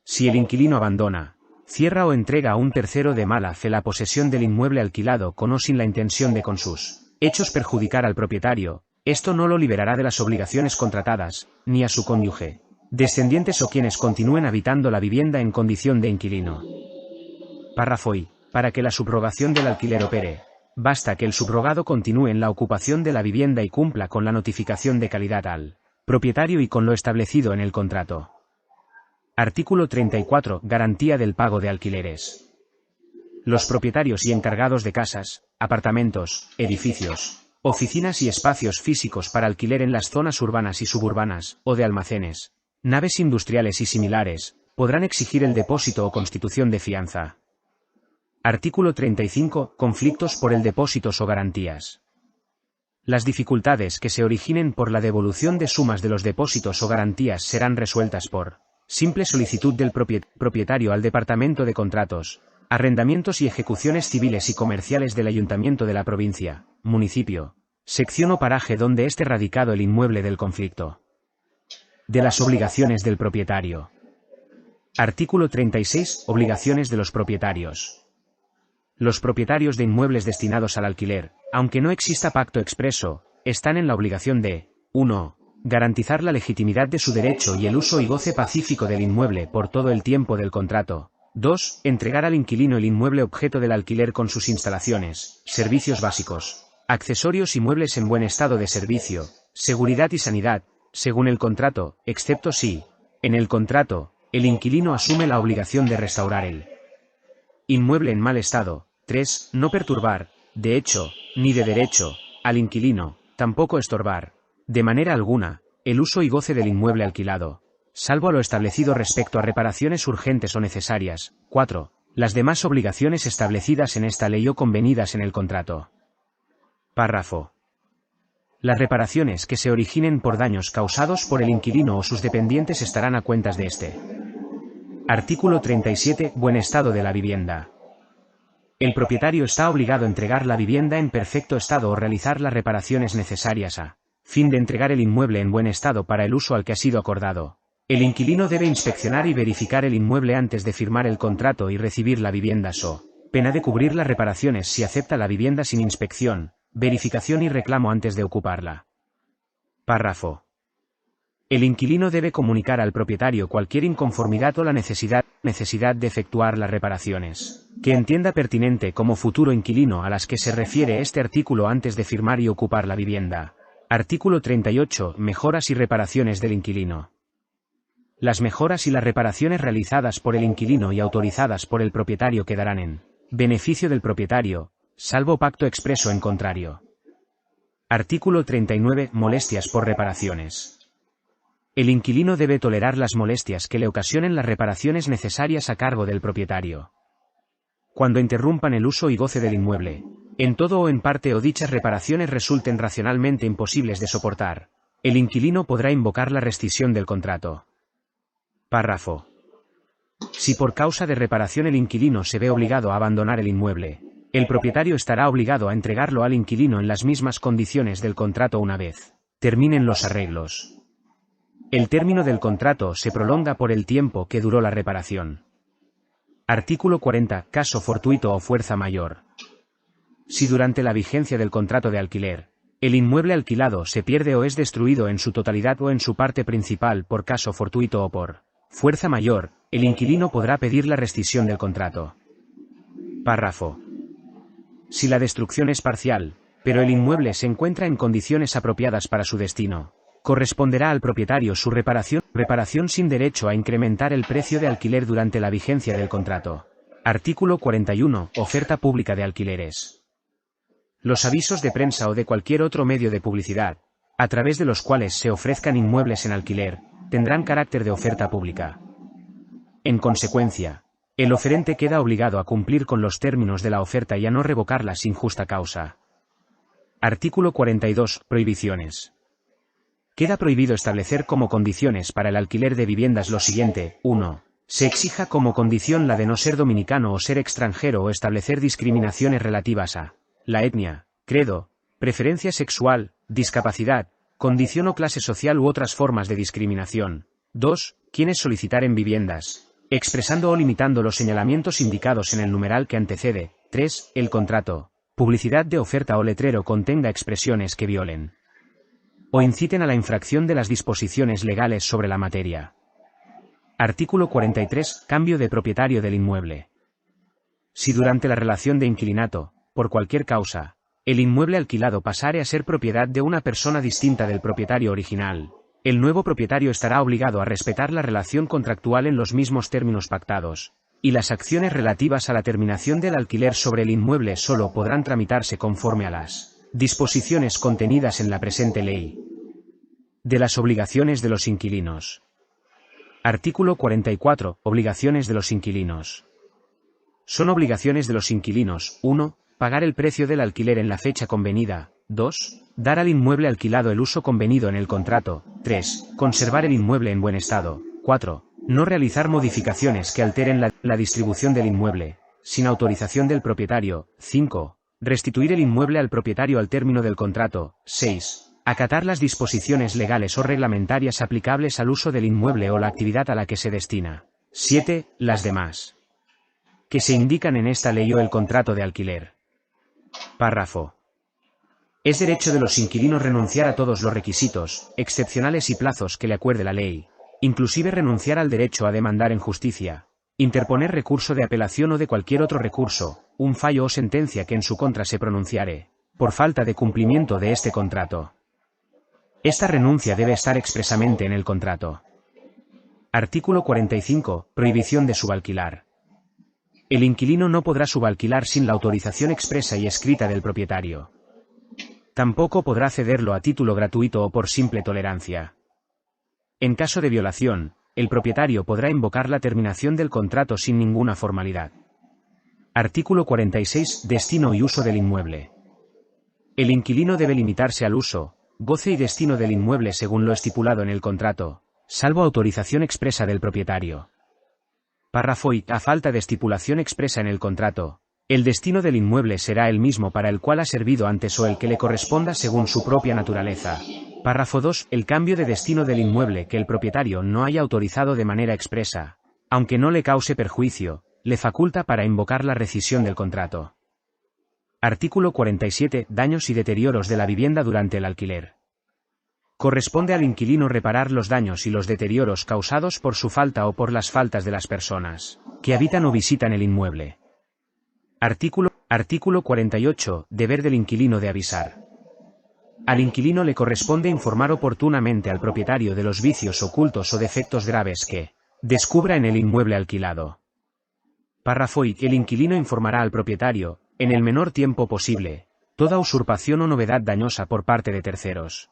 Si el inquilino abandona, cierra o entrega a un tercero de mala fe la posesión del inmueble alquilado con o sin la intención de con sus hechos perjudicar al propietario, esto no lo liberará de las obligaciones contratadas, ni a su cónyuge, descendientes o quienes continúen habitando la vivienda en condición de inquilino. Párrafo I. Para que la subrogación del alquiler opere, basta que el subrogado continúe en la ocupación de la vivienda y cumpla con la notificación de calidad al propietario y con lo establecido en el contrato. Artículo 34. Garantía del pago de alquileres. Los propietarios y encargados de casas, apartamentos, edificios, oficinas y espacios físicos para alquiler en las zonas urbanas y suburbanas, o de almacenes, naves industriales y similares, podrán exigir el depósito o constitución de fianza. Artículo 35. Conflictos por el depósitos o garantías. Las dificultades que se originen por la devolución de sumas de los depósitos o garantías serán resueltas por simple solicitud del propietario al Departamento de Contratos, Arrendamientos y Ejecuciones Civiles y Comerciales del Ayuntamiento de la provincia, municipio, sección o paraje donde esté radicado el inmueble del conflicto. De las obligaciones del propietario. Artículo 36. Obligaciones de los propietarios. Los propietarios de inmuebles destinados al alquiler, aunque no exista pacto expreso, están en la obligación de 1. Garantizar la legitimidad de su derecho y el uso y goce pacífico del inmueble por todo el tiempo del contrato. 2. Entregar al inquilino el inmueble objeto del alquiler con sus instalaciones, servicios básicos, accesorios y muebles en buen estado de servicio, seguridad y sanidad, según el contrato, excepto si, en el contrato, el inquilino asume la obligación de restaurar el inmueble en mal estado. 3. No perturbar, de hecho, ni de derecho, al inquilino, tampoco estorbar, de manera alguna, el uso y goce del inmueble alquilado, salvo a lo establecido respecto a reparaciones urgentes o necesarias. 4. Las demás obligaciones establecidas en esta ley o convenidas en el contrato. Párrafo. Las reparaciones que se originen por daños causados por el inquilino o sus dependientes estarán a cuentas de este. Artículo 37. Buen estado de la vivienda. El propietario está obligado a entregar la vivienda en perfecto estado o realizar las reparaciones necesarias a fin de entregar el inmueble en buen estado para el uso al que ha sido acordado. El inquilino debe inspeccionar y verificar el inmueble antes de firmar el contrato y recibir la vivienda so pena de cubrir las reparaciones si acepta la vivienda sin inspección, verificación y reclamo antes de ocuparla. Párrafo. El inquilino debe comunicar al propietario cualquier inconformidad o la necesidad de efectuar las reparaciones que entienda pertinente como futuro inquilino a las que se refiere este artículo antes de firmar y ocupar la vivienda. Artículo 38. Mejoras y reparaciones del inquilino. Las mejoras y las reparaciones realizadas por el inquilino y autorizadas por el propietario quedarán en beneficio del propietario, salvo pacto expreso en contrario. Artículo 39. Molestias por reparaciones. El inquilino debe tolerar las molestias que le ocasionen las reparaciones necesarias a cargo del propietario. Cuando interrumpan el uso y goce del inmueble, en todo o en parte o dichas reparaciones resulten racionalmente imposibles de soportar, el inquilino podrá invocar la rescisión del contrato. Párrafo. Si por causa de reparación el inquilino se ve obligado a abandonar el inmueble, el propietario estará obligado a entregarlo al inquilino en las mismas condiciones del contrato una vez terminen los arreglos. El término del contrato se prolonga por el tiempo que duró la reparación. Artículo 40. Caso fortuito o fuerza mayor. Si durante la vigencia del contrato de alquiler, el inmueble alquilado se pierde o es destruido en su totalidad o en su parte principal por caso fortuito o por fuerza mayor, el inquilino podrá pedir la rescisión del contrato. Párrafo. Si la destrucción es parcial, pero el inmueble se encuentra en condiciones apropiadas para su destino, corresponderá al propietario su reparación sin derecho a incrementar el precio de alquiler durante la vigencia del contrato. Artículo 41. Oferta pública de alquileres. Los avisos de prensa o de cualquier otro medio de publicidad, a través de los cuales se ofrezcan inmuebles en alquiler, tendrán carácter de oferta pública. En consecuencia, el oferente queda obligado a cumplir con los términos de la oferta y a no revocarla sin justa causa. Artículo 42. Prohibiciones. Queda prohibido establecer como condiciones para el alquiler de viviendas lo siguiente: 1. Se exija como condición la de no ser dominicano o ser extranjero o establecer discriminaciones relativas a la etnia, credo, preferencia sexual, discapacidad, condición o clase social u otras formas de discriminación. 2. Quienes solicitaren viviendas, expresando o limitando los señalamientos indicados en el numeral que antecede. 3. El contrato, publicidad de oferta o letrero contenga expresiones que violen o inciten a la infracción de las disposiciones legales sobre la materia. Artículo 43. Cambio de propietario del inmueble. Si durante la relación de inquilinato, por cualquier causa, el inmueble alquilado pasare a ser propiedad de una persona distinta del propietario original, el nuevo propietario estará obligado a respetar la relación contractual en los mismos términos pactados, y las acciones relativas a la terminación del alquiler sobre el inmueble solo podrán tramitarse conforme a las disposiciones contenidas en la presente ley. De las obligaciones de los inquilinos. Artículo 44. Obligaciones de los inquilinos. Son obligaciones de los inquilinos: 1. Pagar el precio del alquiler en la fecha convenida. 2. Dar al inmueble alquilado el uso convenido en el contrato. 3. Conservar el inmueble en buen estado. 4. No realizar modificaciones que alteren la distribución del inmueble, sin autorización del propietario. 5. Restituir el inmueble al propietario al término del contrato. 6. Acatar las disposiciones legales o reglamentarias aplicables al uso del inmueble o la actividad a la que se destina. 7. Las demás que se indican en esta ley o el contrato de alquiler. Párrafo. Es derecho de los inquilinos renunciar a todos los requisitos, excepcionales y plazos que le acuerde la ley, inclusive renunciar al derecho a demandar en justicia, interponer recurso de apelación o de cualquier otro recurso, un fallo o sentencia que en su contra se pronunciare, por falta de cumplimiento de este contrato. Esta renuncia debe estar expresamente en el contrato. Artículo 45. Prohibición de subalquilar. El inquilino no podrá subalquilar sin la autorización expresa y escrita del propietario. Tampoco podrá cederlo a título gratuito o por simple tolerancia. En caso de violación, el propietario podrá invocar la terminación del contrato sin ninguna formalidad. Artículo 46. Destino y uso del inmueble. El inquilino debe limitarse al uso, goce y destino del inmueble según lo estipulado en el contrato, salvo autorización expresa del propietario. Párrafo I. A falta de estipulación expresa en el contrato, el destino del inmueble será el mismo para el cual ha servido antes o el que le corresponda según su propia naturaleza. Párrafo 2. El cambio de destino del inmueble que el propietario no haya autorizado de manera expresa, aunque no le cause perjuicio, le faculta para invocar la rescisión del contrato. Artículo 47. Daños y deterioros de la vivienda durante el alquiler. Corresponde al inquilino reparar los daños y los deterioros causados por su falta o por las faltas de las personas que habitan o visitan el inmueble. Artículo 48. Deber del inquilino de avisar. Al inquilino le corresponde informar oportunamente al propietario de los vicios ocultos o defectos graves que descubra en el inmueble alquilado. Párrafo I. El inquilino informará al propietario, en el menor tiempo posible, toda usurpación o novedad dañosa por parte de terceros.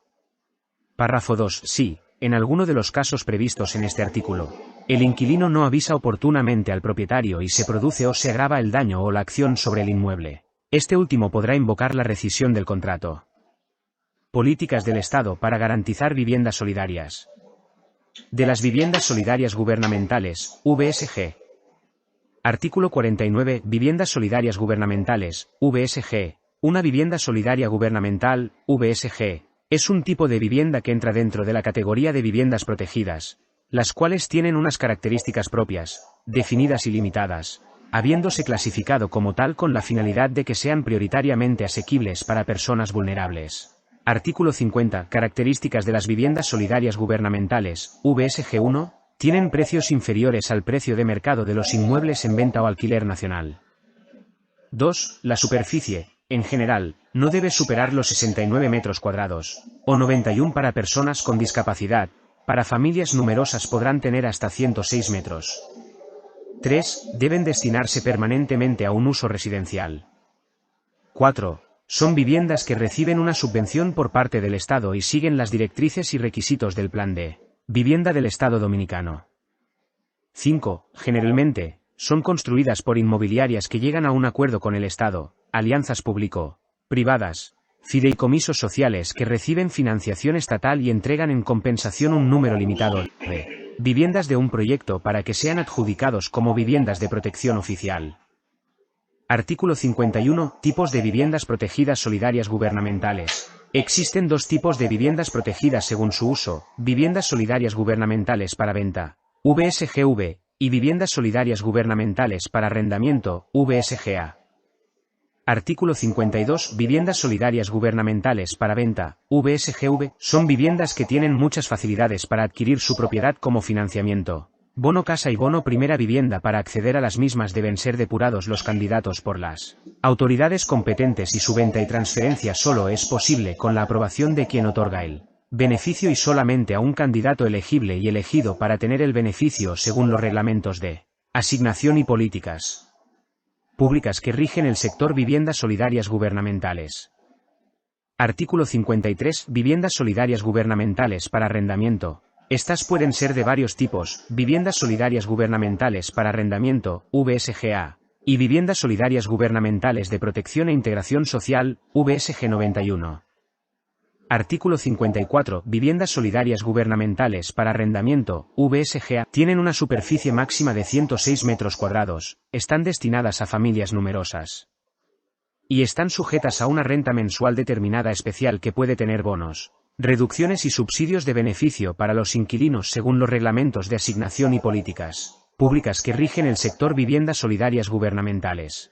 Párrafo 2. Si, en alguno de los casos previstos en este artículo, el inquilino no avisa oportunamente al propietario y se produce o se agrava el daño o la acción sobre el inmueble, este último podrá invocar la rescisión del contrato. Políticas del Estado para garantizar viviendas solidarias. De las viviendas solidarias gubernamentales, VSG. Artículo 49. Viviendas solidarias gubernamentales, VSG. Una vivienda solidaria gubernamental, VSG, es un tipo de vivienda que entra dentro de la categoría de viviendas protegidas, las cuales tienen unas características propias, definidas y limitadas, habiéndose clasificado como tal con la finalidad de que sean prioritariamente asequibles para personas vulnerables. Artículo 50. Características de las viviendas solidarias gubernamentales, VSG 1, tienen precios inferiores al precio de mercado de los inmuebles en venta o alquiler nacional. 2. La superficie, en general, no debe superar los 69 metros cuadrados, o 91 para personas con discapacidad. Para familias numerosas podrán tener hasta 106 metros. 3. Deben destinarse permanentemente a un uso residencial. 4. Son viviendas que reciben una subvención por parte del Estado y siguen las directrices y requisitos del Plan de Vivienda del Estado Dominicano. 5. Generalmente, son construidas por inmobiliarias que llegan a un acuerdo con el Estado, alianzas público-privadas, fideicomisos sociales que reciben financiación estatal y entregan en compensación un número limitado de viviendas de un proyecto para que sean adjudicados como viviendas de protección oficial. Artículo 51. Tipos de viviendas protegidas solidarias gubernamentales. Existen dos tipos de viviendas protegidas según su uso: viviendas solidarias gubernamentales para venta, VSGV, y viviendas solidarias gubernamentales para arrendamiento, VSGA. Artículo 52. Viviendas solidarias gubernamentales para venta, VSGV, son viviendas que tienen muchas facilidades para adquirir su propiedad como financiamiento. Bono casa y bono primera vivienda. Para acceder a las mismas deben ser depurados los candidatos por las autoridades competentes y su venta y transferencia solo es posible con la aprobación de quien otorga el beneficio y solamente a un candidato elegible y elegido para tener el beneficio según los reglamentos de asignación y políticas públicas que rigen el sector viviendas solidarias gubernamentales. Artículo 53. Viviendas solidarias gubernamentales para arrendamiento. Estas pueden ser de varios tipos: viviendas solidarias gubernamentales para arrendamiento, VSGA, y viviendas solidarias gubernamentales de protección e integración social, VSG 91. Artículo 54. Viviendas solidarias gubernamentales para arrendamiento, VSGA, tienen una superficie máxima de 106 metros cuadrados, están destinadas a familias numerosas y están sujetas a una renta mensual determinada especial que puede tener bonos, reducciones y subsidios de beneficio para los inquilinos según los reglamentos de asignación y políticas públicas que rigen el sector viviendas solidarias gubernamentales.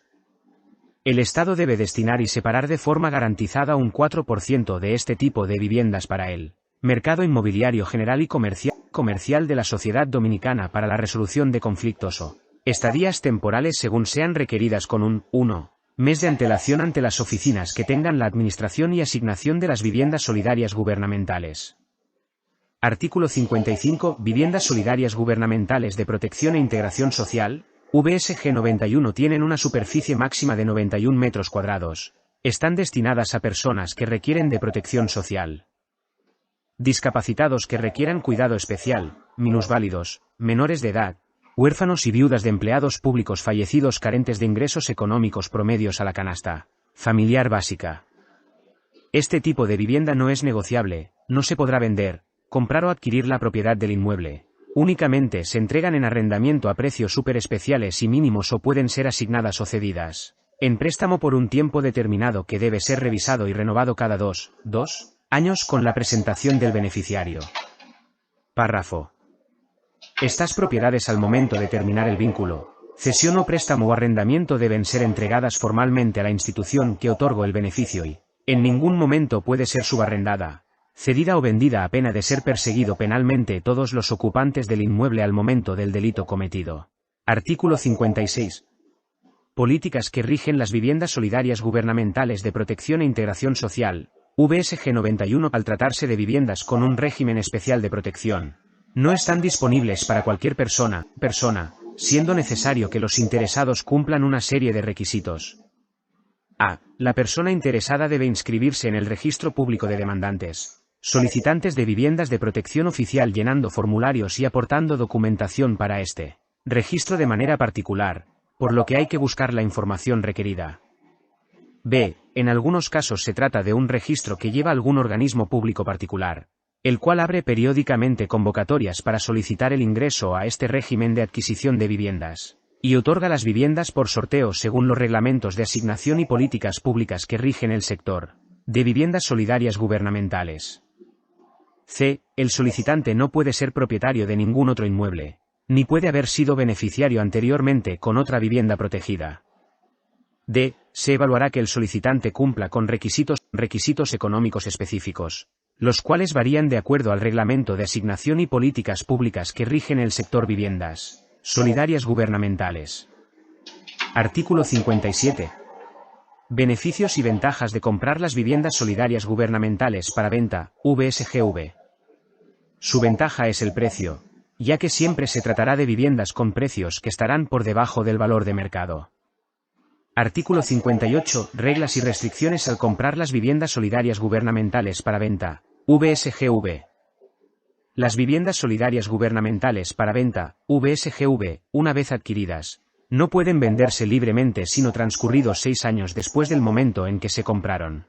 El Estado debe destinar y separar de forma garantizada un 4% de este tipo de viviendas para el mercado inmobiliario general y comercial de la sociedad dominicana para la resolución de conflictos o estadías temporales según sean requeridas con un 1 mes de antelación ante las oficinas que tengan la administración y asignación de las viviendas solidarias gubernamentales. Artículo 55. Viviendas solidarias gubernamentales de protección e integración social, VSG 91, tienen una superficie máxima de 91 metros cuadrados. Están destinadas a personas que requieren de protección social, discapacitados que requieran cuidado especial, minusválidos, menores de edad, huérfanos y viudas de empleados públicos fallecidos carentes de ingresos económicos promedios a la canasta familiar básica. Este tipo de vivienda no es negociable, no se podrá vender, comprar o adquirir la propiedad del inmueble. Únicamente se entregan en arrendamiento a precios superespeciales y mínimos o pueden ser asignadas o cedidas en préstamo por un tiempo determinado que debe ser revisado y renovado cada 2 años con la presentación del beneficiario. Párrafo. Estas propiedades al momento de terminar el vínculo, cesión o préstamo o arrendamiento deben ser entregadas formalmente a la institución que otorgó el beneficio y en ningún momento puede ser subarrendada, cedida o vendida a pena de ser perseguido penalmente todos los ocupantes del inmueble al momento del delito cometido. Artículo 56. Políticas que rigen las viviendas solidarias gubernamentales de protección e integración social, VSG 91. Al tratarse de viviendas con un régimen especial de protección, no están disponibles para cualquier persona, siendo necesario que los interesados cumplan una serie de requisitos. A. La persona interesada debe inscribirse en el Registro Público de Demandantes, solicitantes de viviendas de protección oficial llenando formularios y aportando documentación para este registro de manera particular, por lo que hay que buscar la información requerida. B. En algunos casos se trata de un registro que lleva algún organismo público particular, el cual abre periódicamente convocatorias para solicitar el ingreso a este régimen de adquisición de viviendas, y otorga las viviendas por sorteo según los reglamentos de asignación y políticas públicas que rigen el sector de viviendas solidarias gubernamentales. C. El solicitante no puede ser propietario de ningún otro inmueble, ni puede haber sido beneficiario anteriormente con otra vivienda protegida. D. Se evaluará que el solicitante cumpla con requisitos económicos específicos, los cuales varían de acuerdo al Reglamento de Asignación y Políticas Públicas que rigen el sector viviendas solidarias gubernamentales. Artículo 57. Beneficios y ventajas de comprar las viviendas solidarias gubernamentales para venta, VSGV. Su ventaja es el precio, ya que siempre se tratará de viviendas con precios que estarán por debajo del valor de mercado. Artículo 58. Reglas y restricciones al comprar las viviendas solidarias gubernamentales para venta, VSGV. Las viviendas solidarias gubernamentales para venta, VSGV, una vez adquiridas, no pueden venderse libremente sino transcurridos 6 años después del momento en que se compraron.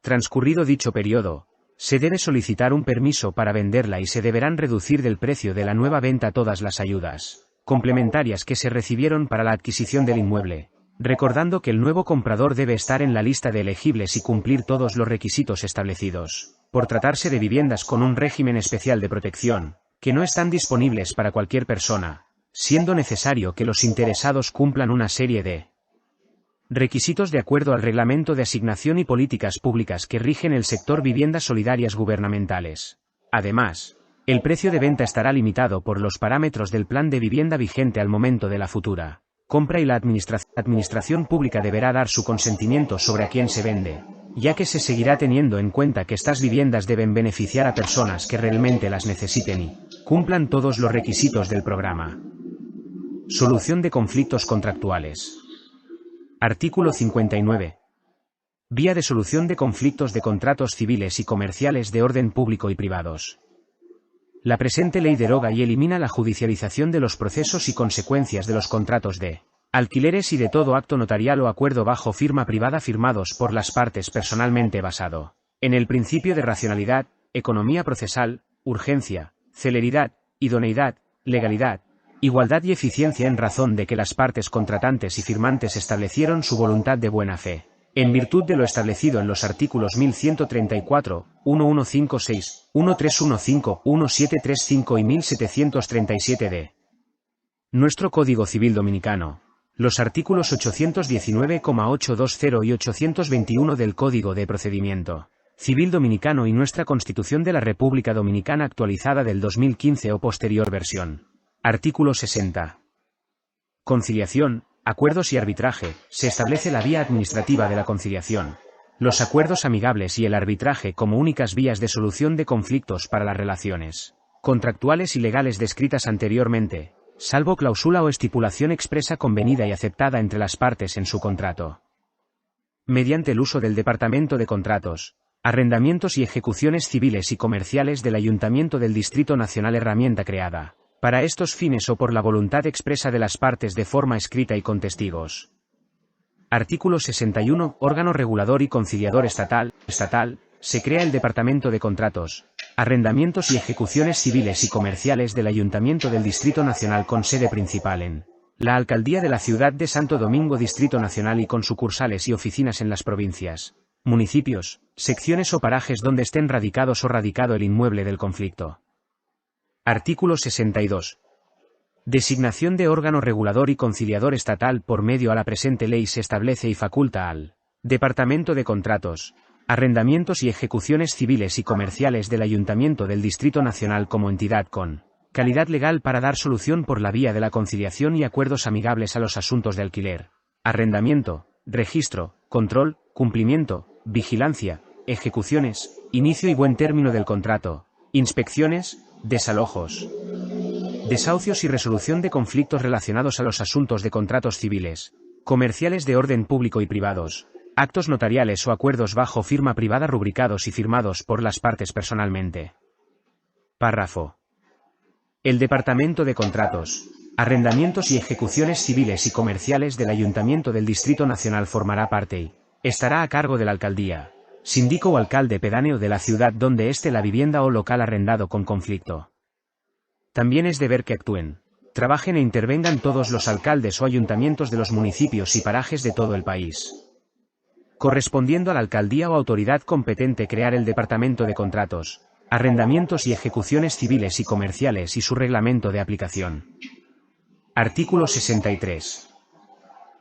Transcurrido dicho periodo, se debe solicitar un permiso para venderla y se deberán reducir del precio de la nueva venta todas las ayudas complementarias que se recibieron para la adquisición del inmueble, recordando que el nuevo comprador debe estar en la lista de elegibles y cumplir todos los requisitos establecidos, por tratarse de viviendas con un régimen especial de protección, que no están disponibles para cualquier persona, siendo necesario que los interesados cumplan una serie de requisitos de acuerdo al Reglamento de Asignación y Políticas Públicas que rigen el sector viviendas solidarias gubernamentales. Además, el precio de venta estará limitado por los parámetros del plan de vivienda vigente al momento de la futura compra y la administración pública deberá dar su consentimiento sobre a quién se vende, ya que se seguirá teniendo en cuenta que estas viviendas deben beneficiar a personas que realmente las necesiten y cumplan todos los requisitos del programa. Solución de conflictos contractuales. Artículo 59. Vía de solución de conflictos de contratos civiles y comerciales de orden público y privados. La presente ley deroga y elimina la judicialización de los procesos y consecuencias de los contratos de alquileres y de todo acto notarial o acuerdo bajo firma privada firmados por las partes personalmente basado en el principio de racionalidad, economía procesal, urgencia, celeridad, idoneidad, legalidad, igualdad y eficiencia en razón de que las partes contratantes y firmantes establecieron su voluntad de buena fe, en virtud de lo establecido en los artículos 1134, 1156, 1315, 1735 y 1737 de nuestro Código Civil Dominicano, los artículos 819,820 y 821 del Código de Procedimiento Civil Dominicano y nuestra Constitución de la República Dominicana actualizada del 2015 o posterior versión. Artículo 60. Conciliación, acuerdos y arbitraje. Se establece la vía administrativa de la conciliación, los acuerdos amigables y el arbitraje como únicas vías de solución de conflictos para las relaciones contractuales y legales descritas anteriormente, salvo cláusula o estipulación expresa convenida y aceptada entre las partes en su contrato. Mediante el uso del Departamento de Contratos, Arrendamientos y Ejecuciones Civiles y Comerciales del Ayuntamiento del Distrito Nacional, herramienta creada para estos fines o por la voluntad expresa de las partes de forma escrita y con testigos. Artículo 61. Órgano regulador y conciliador estatal. Se crea el Departamento de Contratos, Arrendamientos y Ejecuciones Civiles y Comerciales del Ayuntamiento del Distrito Nacional con sede principal en la Alcaldía de la Ciudad de Santo Domingo, Distrito Nacional, y con sucursales y oficinas en las provincias, municipios, secciones o parajes donde estén radicados o radicado el inmueble del conflicto. Artículo 62. Designación de órgano regulador y conciliador estatal. Por medio a la presente ley se establece y faculta al Departamento de Contratos, Arrendamientos y Ejecuciones Civiles y Comerciales del Ayuntamiento del Distrito Nacional como entidad con calidad legal para dar solución por la vía de la conciliación y acuerdos amigables a los asuntos de alquiler, arrendamiento, registro, control, cumplimiento, vigilancia, ejecuciones, inicio y buen término del contrato, inspecciones, desalojos, desahucios y resolución de conflictos relacionados a los asuntos de contratos civiles, comerciales de orden público y privados, actos notariales o acuerdos bajo firma privada rubricados y firmados por las partes personalmente. Párrafo. El Departamento de Contratos, Arrendamientos y Ejecuciones Civiles y Comerciales del Ayuntamiento del Distrito Nacional formará parte y estará a cargo de la alcaldía, síndico o alcalde pedáneo de la ciudad donde esté la vivienda o local arrendado con conflicto. También es deber que actúen, trabajen e intervengan todos los alcaldes o ayuntamientos de los municipios y parajes de todo el país. Correspondiendo a la alcaldía o autoridad competente crear el Departamento de Contratos, Arrendamientos y ejecuciones civiles y comerciales y su reglamento de aplicación. Artículo 63.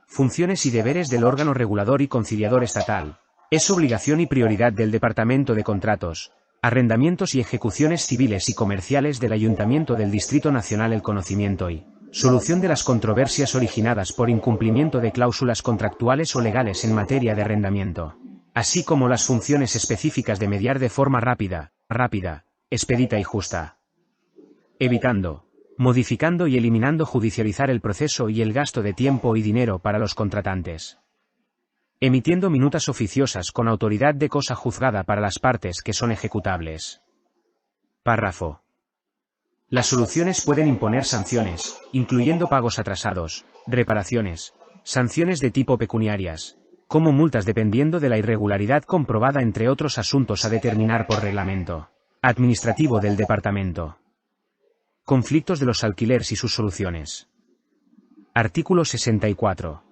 Funciones y deberes del órgano regulador y conciliador estatal. Es obligación y prioridad del Departamento de Contratos, Arrendamientos y ejecuciones civiles y comerciales del Ayuntamiento del Distrito Nacional el conocimiento y solución de las controversias originadas por incumplimiento de cláusulas contractuales o legales en materia de arrendamiento, así como las funciones específicas de mediar de forma rápida, expedita y justa, evitando, modificando y eliminando judicializar el proceso y el gasto de tiempo y dinero para los contratantes. Emitiendo minutas oficiosas con autoridad de cosa juzgada para las partes que son ejecutables. Párrafo. Las soluciones pueden imponer sanciones, incluyendo pagos atrasados, reparaciones, sanciones de tipo pecuniarias, como multas dependiendo de la irregularidad comprobada entre otros asuntos a determinar por reglamento administrativo del departamento. Conflictos de los alquileres y sus soluciones. Artículo 64.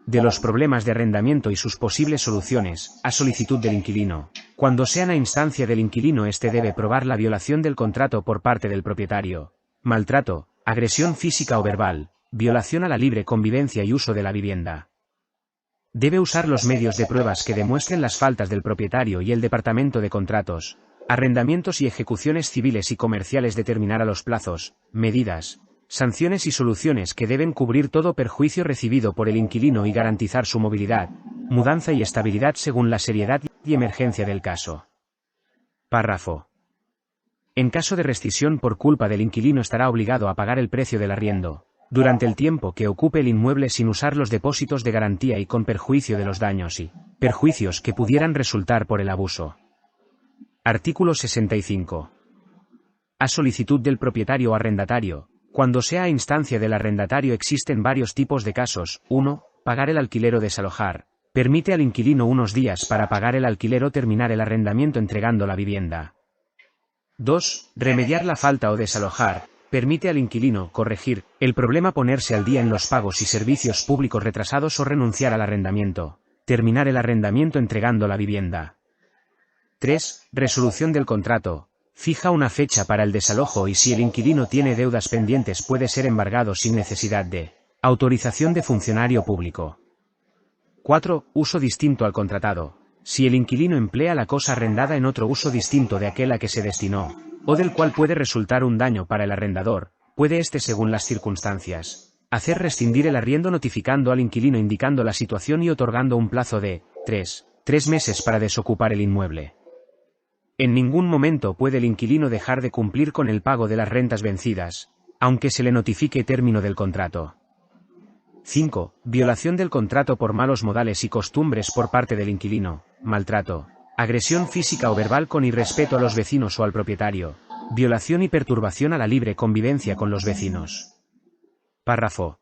De los problemas de arrendamiento y sus posibles soluciones, a solicitud del inquilino. Cuando sean a instancia del inquilino, éste debe probar la violación del contrato por parte del propietario, maltrato, agresión física o verbal, violación a la libre convivencia y uso de la vivienda. Debe usar los medios de pruebas que demuestren las faltas del propietario y el Departamento de Contratos, Arrendamientos y ejecuciones civiles y comerciales determinará los plazos, medidas, sanciones y soluciones que deben cubrir todo perjuicio recibido por el inquilino y garantizar su movilidad, mudanza y estabilidad según la seriedad y emergencia del caso. Párrafo. En caso de rescisión por culpa del inquilino estará obligado a pagar el precio del arriendo, durante el tiempo que ocupe el inmueble sin usar los depósitos de garantía y con perjuicio de los daños y perjuicios que pudieran resultar por el abuso. Artículo 65. A solicitud del propietario o arrendatario. Cuando sea a instancia del arrendatario existen varios tipos de casos. 1. Pagar el alquiler o desalojar. Permite al inquilino unos días para pagar el alquiler o terminar el arrendamiento entregando la vivienda. 2. Remediar la falta o desalojar. Permite al inquilino corregir el problema, ponerse al día en los pagos y servicios públicos retrasados o renunciar al arrendamiento. Terminar el arrendamiento entregando la vivienda. 3. Resolución del contrato. Fija una fecha para el desalojo y si el inquilino tiene deudas pendientes puede ser embargado sin necesidad de autorización de funcionario público. 4. Uso distinto al contratado. Si el inquilino emplea la cosa arrendada en otro uso distinto de aquel a que se destinó, o del cual puede resultar un daño para el arrendador, puede éste, según las circunstancias, hacer rescindir el arriendo notificando al inquilino indicando la situación y otorgando un plazo de 3 meses para desocupar el inmueble. En ningún momento puede el inquilino dejar de cumplir con el pago de las rentas vencidas, aunque se le notifique término del contrato. 5. Violación del contrato por malos modales y costumbres por parte del inquilino, maltrato, agresión física o verbal con irrespeto a los vecinos o al propietario, violación y perturbación a la libre convivencia con los vecinos. Párrafo.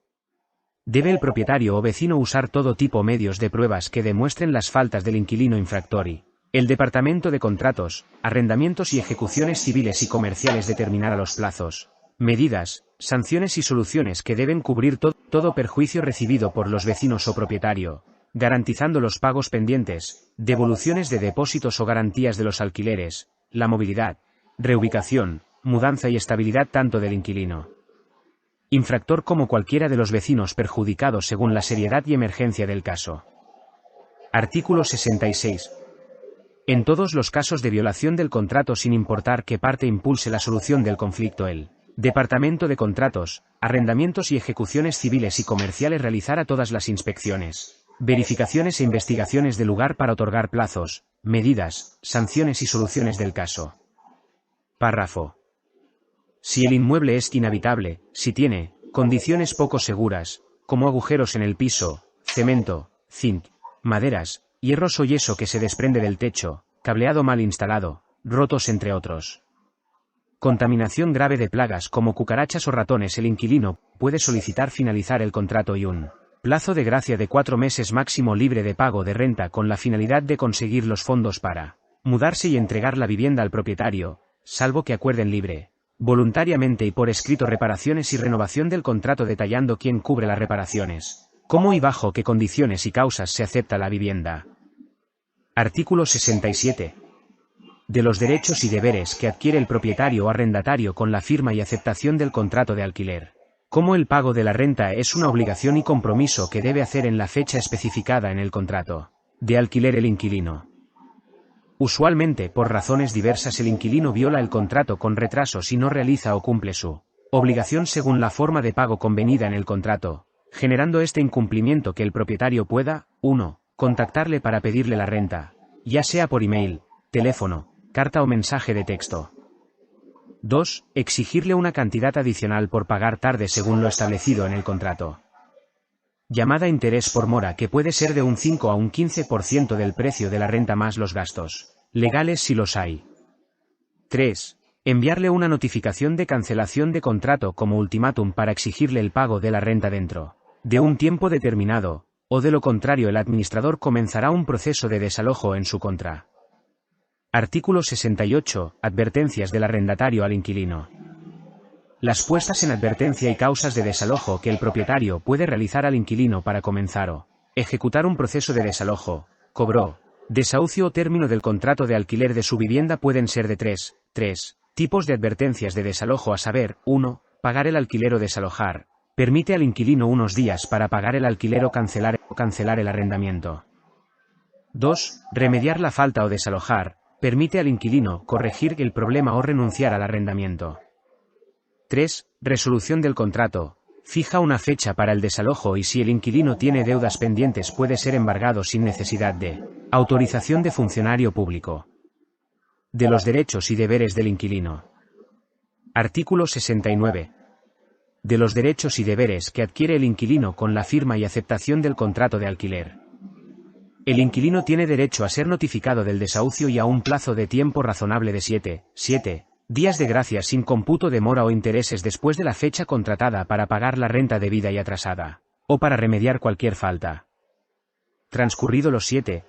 Debe el propietario o vecino usar todo tipo de medios de pruebas que demuestren las faltas del inquilino infractor y el Departamento de Contratos, Arrendamientos y Ejecuciones Civiles y Comerciales determinará los plazos, medidas, sanciones y soluciones que deben cubrir todo perjuicio recibido por los vecinos o propietario, garantizando los pagos pendientes, devoluciones de depósitos o garantías de los alquileres, la movilidad, reubicación, mudanza y estabilidad tanto del inquilino infractor como cualquiera de los vecinos perjudicados según la seriedad y emergencia del caso. Artículo 66. En todos los casos de violación del contrato sin importar qué parte impulse la solución del conflicto, el Departamento de Contratos, Arrendamientos y Ejecuciones Civiles y Comerciales realizará todas las inspecciones, verificaciones e investigaciones del lugar para otorgar plazos, medidas, sanciones y soluciones del caso. Párrafo. Si el inmueble es inhabitable, si tiene condiciones poco seguras, como agujeros en el piso, cemento, zinc, maderas, hierros o yeso que se desprende del techo, cableado mal instalado, rotos entre otros. Contaminación grave de plagas como cucarachas o ratones, el inquilino puede solicitar finalizar el contrato y un plazo de gracia de 4 meses máximo libre de pago de renta con la finalidad de conseguir los fondos para mudarse y entregar la vivienda al propietario, salvo que acuerden libre, voluntariamente y por escrito reparaciones y renovación del contrato detallando quién cubre las reparaciones, cómo y bajo qué condiciones y causas se acepta la vivienda. Artículo 67. De los derechos y deberes que adquiere el propietario o arrendatario con la firma y aceptación del contrato de alquiler. Como el pago de la renta es una obligación y compromiso que debe hacer en la fecha especificada en el contrato de alquiler el inquilino. Usualmente, por razones diversas, el inquilino viola el contrato con retraso si no realiza o cumple su obligación según la forma de pago convenida en el contrato, generando este incumplimiento que el propietario pueda, 1. Contactarle para pedirle la renta, ya sea por email, teléfono, carta o mensaje de texto. 2. Exigirle una cantidad adicional por pagar tarde según lo establecido en el contrato. Llamada interés por mora, que puede ser de un 5 a un 15% del precio de la renta más los gastos legales si los hay. 3. Enviarle una notificación de cancelación de contrato como ultimátum para exigirle el pago de la renta dentro de un tiempo determinado, o de lo contrario el administrador comenzará un proceso de desalojo en su contra. Artículo 68. Advertencias del arrendatario al inquilino. Las puestas en advertencia y causas de desalojo que el propietario puede realizar al inquilino para comenzar o ejecutar un proceso de desalojo, cobro, desahucio o término del contrato de alquiler de su vivienda pueden ser de 3 tipos de advertencias de desalojo, a saber, 1. Pagar el alquiler o desalojar. Permite al inquilino unos días para pagar el alquiler o cancelar el arrendamiento. 2. Remediar la falta o desalojar. Permite al inquilino corregir el problema o renunciar al arrendamiento. 3. Resolución del contrato. Fija una fecha para el desalojo y si el inquilino tiene deudas pendientes puede ser embargado sin necesidad de autorización de funcionario público. De los derechos y deberes del inquilino. Artículo 69. De los derechos y deberes que adquiere el inquilino con la firma y aceptación del contrato de alquiler. El inquilino tiene derecho a ser notificado del desahucio y a un plazo de tiempo razonable de 7 días de gracia sin computo de mora o intereses después de la fecha contratada para pagar la renta debida y atrasada, o para remediar cualquier falta. Transcurrido los 7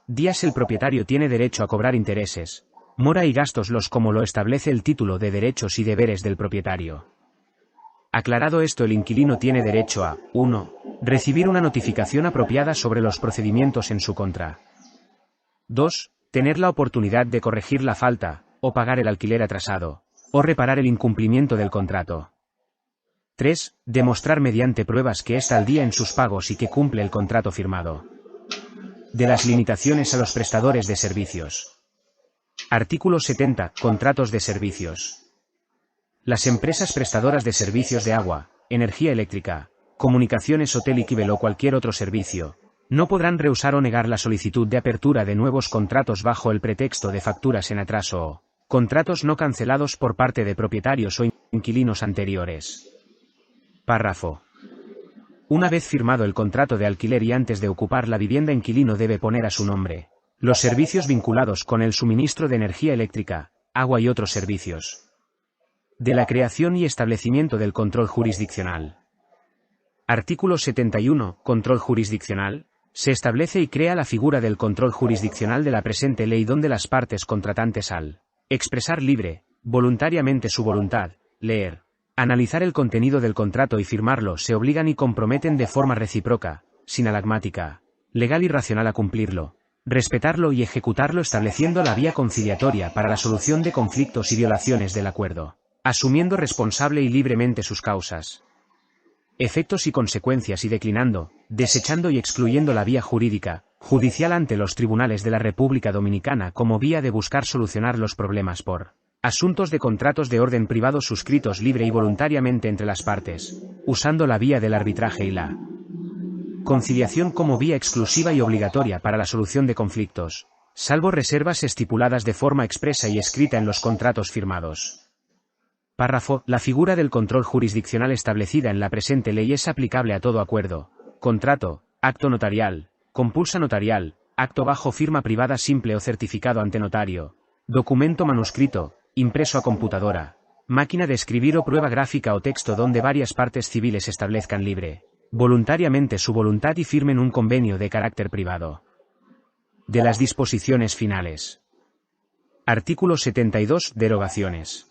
días, el propietario tiene derecho a cobrar intereses, mora y gastos como lo establece el título de derechos y deberes del propietario. Aclarado esto, el inquilino tiene derecho a 1. Recibir una notificación apropiada sobre los procedimientos en su contra. 2. Tener la oportunidad de corregir la falta, o pagar el alquiler atrasado, o reparar el incumplimiento del contrato. 3. Demostrar mediante pruebas que está al día en sus pagos y que cumple el contrato firmado. De las limitaciones a los prestadores de servicios. Artículo 70. Contratos de servicios. Las empresas prestadoras de servicios de agua, energía eléctrica, comunicaciones, hotel y Kibel o cualquier otro servicio, no podrán rehusar o negar la solicitud de apertura de nuevos contratos bajo el pretexto de facturas en atraso o contratos no cancelados por parte de propietarios o inquilinos anteriores. Párrafo. Una vez firmado el contrato de alquiler y antes de ocupar la vivienda, inquilino debe poner a su nombre los servicios vinculados con el suministro de energía eléctrica, agua y otros servicios. De la creación y establecimiento del control jurisdiccional. Artículo 71. Control jurisdiccional. Se establece y crea la figura del control jurisdiccional de la presente ley, donde las partes contratantes, al expresar libre, voluntariamente su voluntad, leer, analizar el contenido del contrato y firmarlo, se obligan y comprometen de forma recíproca, sin alagmática, legal y racional a cumplirlo, respetarlo y ejecutarlo, estableciendo la vía conciliatoria para la solución de conflictos y violaciones del acuerdo, asumiendo responsable y libremente sus causas, efectos y consecuencias y declinando, desechando y excluyendo la vía judicial ante los tribunales de la República Dominicana como vía de buscar solucionar los problemas por asuntos de contratos de orden privado suscritos libre y voluntariamente entre las partes, usando la vía del arbitraje y la conciliación como vía exclusiva y obligatoria para la solución de conflictos, salvo reservas estipuladas de forma expresa y escrita en los contratos firmados. Párrafo. La figura del control jurisdiccional establecida en la presente ley es aplicable a todo acuerdo, contrato, acto notarial, compulsa notarial, acto bajo firma privada simple o certificado ante notario, documento manuscrito, impreso a computadora, máquina de escribir o prueba gráfica o texto donde varias partes civiles establezcan libre, voluntariamente su voluntad y firmen un convenio de carácter privado. De las disposiciones finales. Artículo 72. Derogaciones.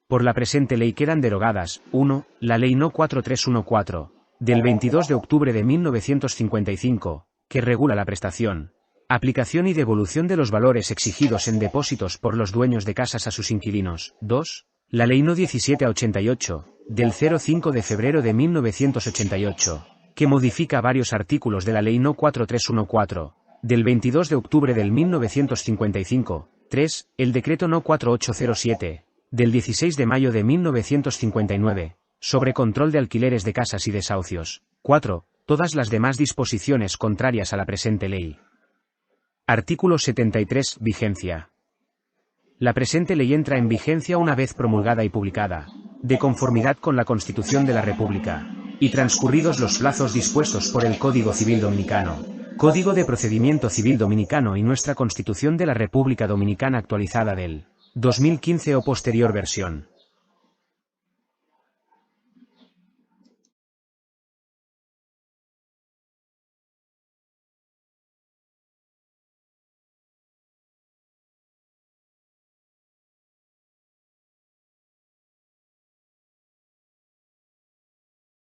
Por la presente ley quedan derogadas, 1. La Ley No. 4314, del 22 de octubre de 1955, que regula la prestación, Aplicación y devolución de los valores exigidos en depósitos por los dueños de casas a sus inquilinos. 2. La Ley No. 17/88, del 05 de febrero de 1988, que modifica varios artículos de la Ley No. 4314, del 22 de octubre del 1955. 3. El Decreto No. 4807, del 16 de mayo de 1959, sobre control de alquileres de casas y desahucios. 4. Todas las demás disposiciones contrarias a la presente ley. Artículo 73. Vigencia. La presente ley entra en vigencia una vez promulgada y publicada, de conformidad con la Constitución de la República, y transcurridos los plazos dispuestos por el Código Civil Dominicano, Código de Procedimiento Civil Dominicano y nuestra Constitución de la República Dominicana actualizada del 2015 o posterior versión.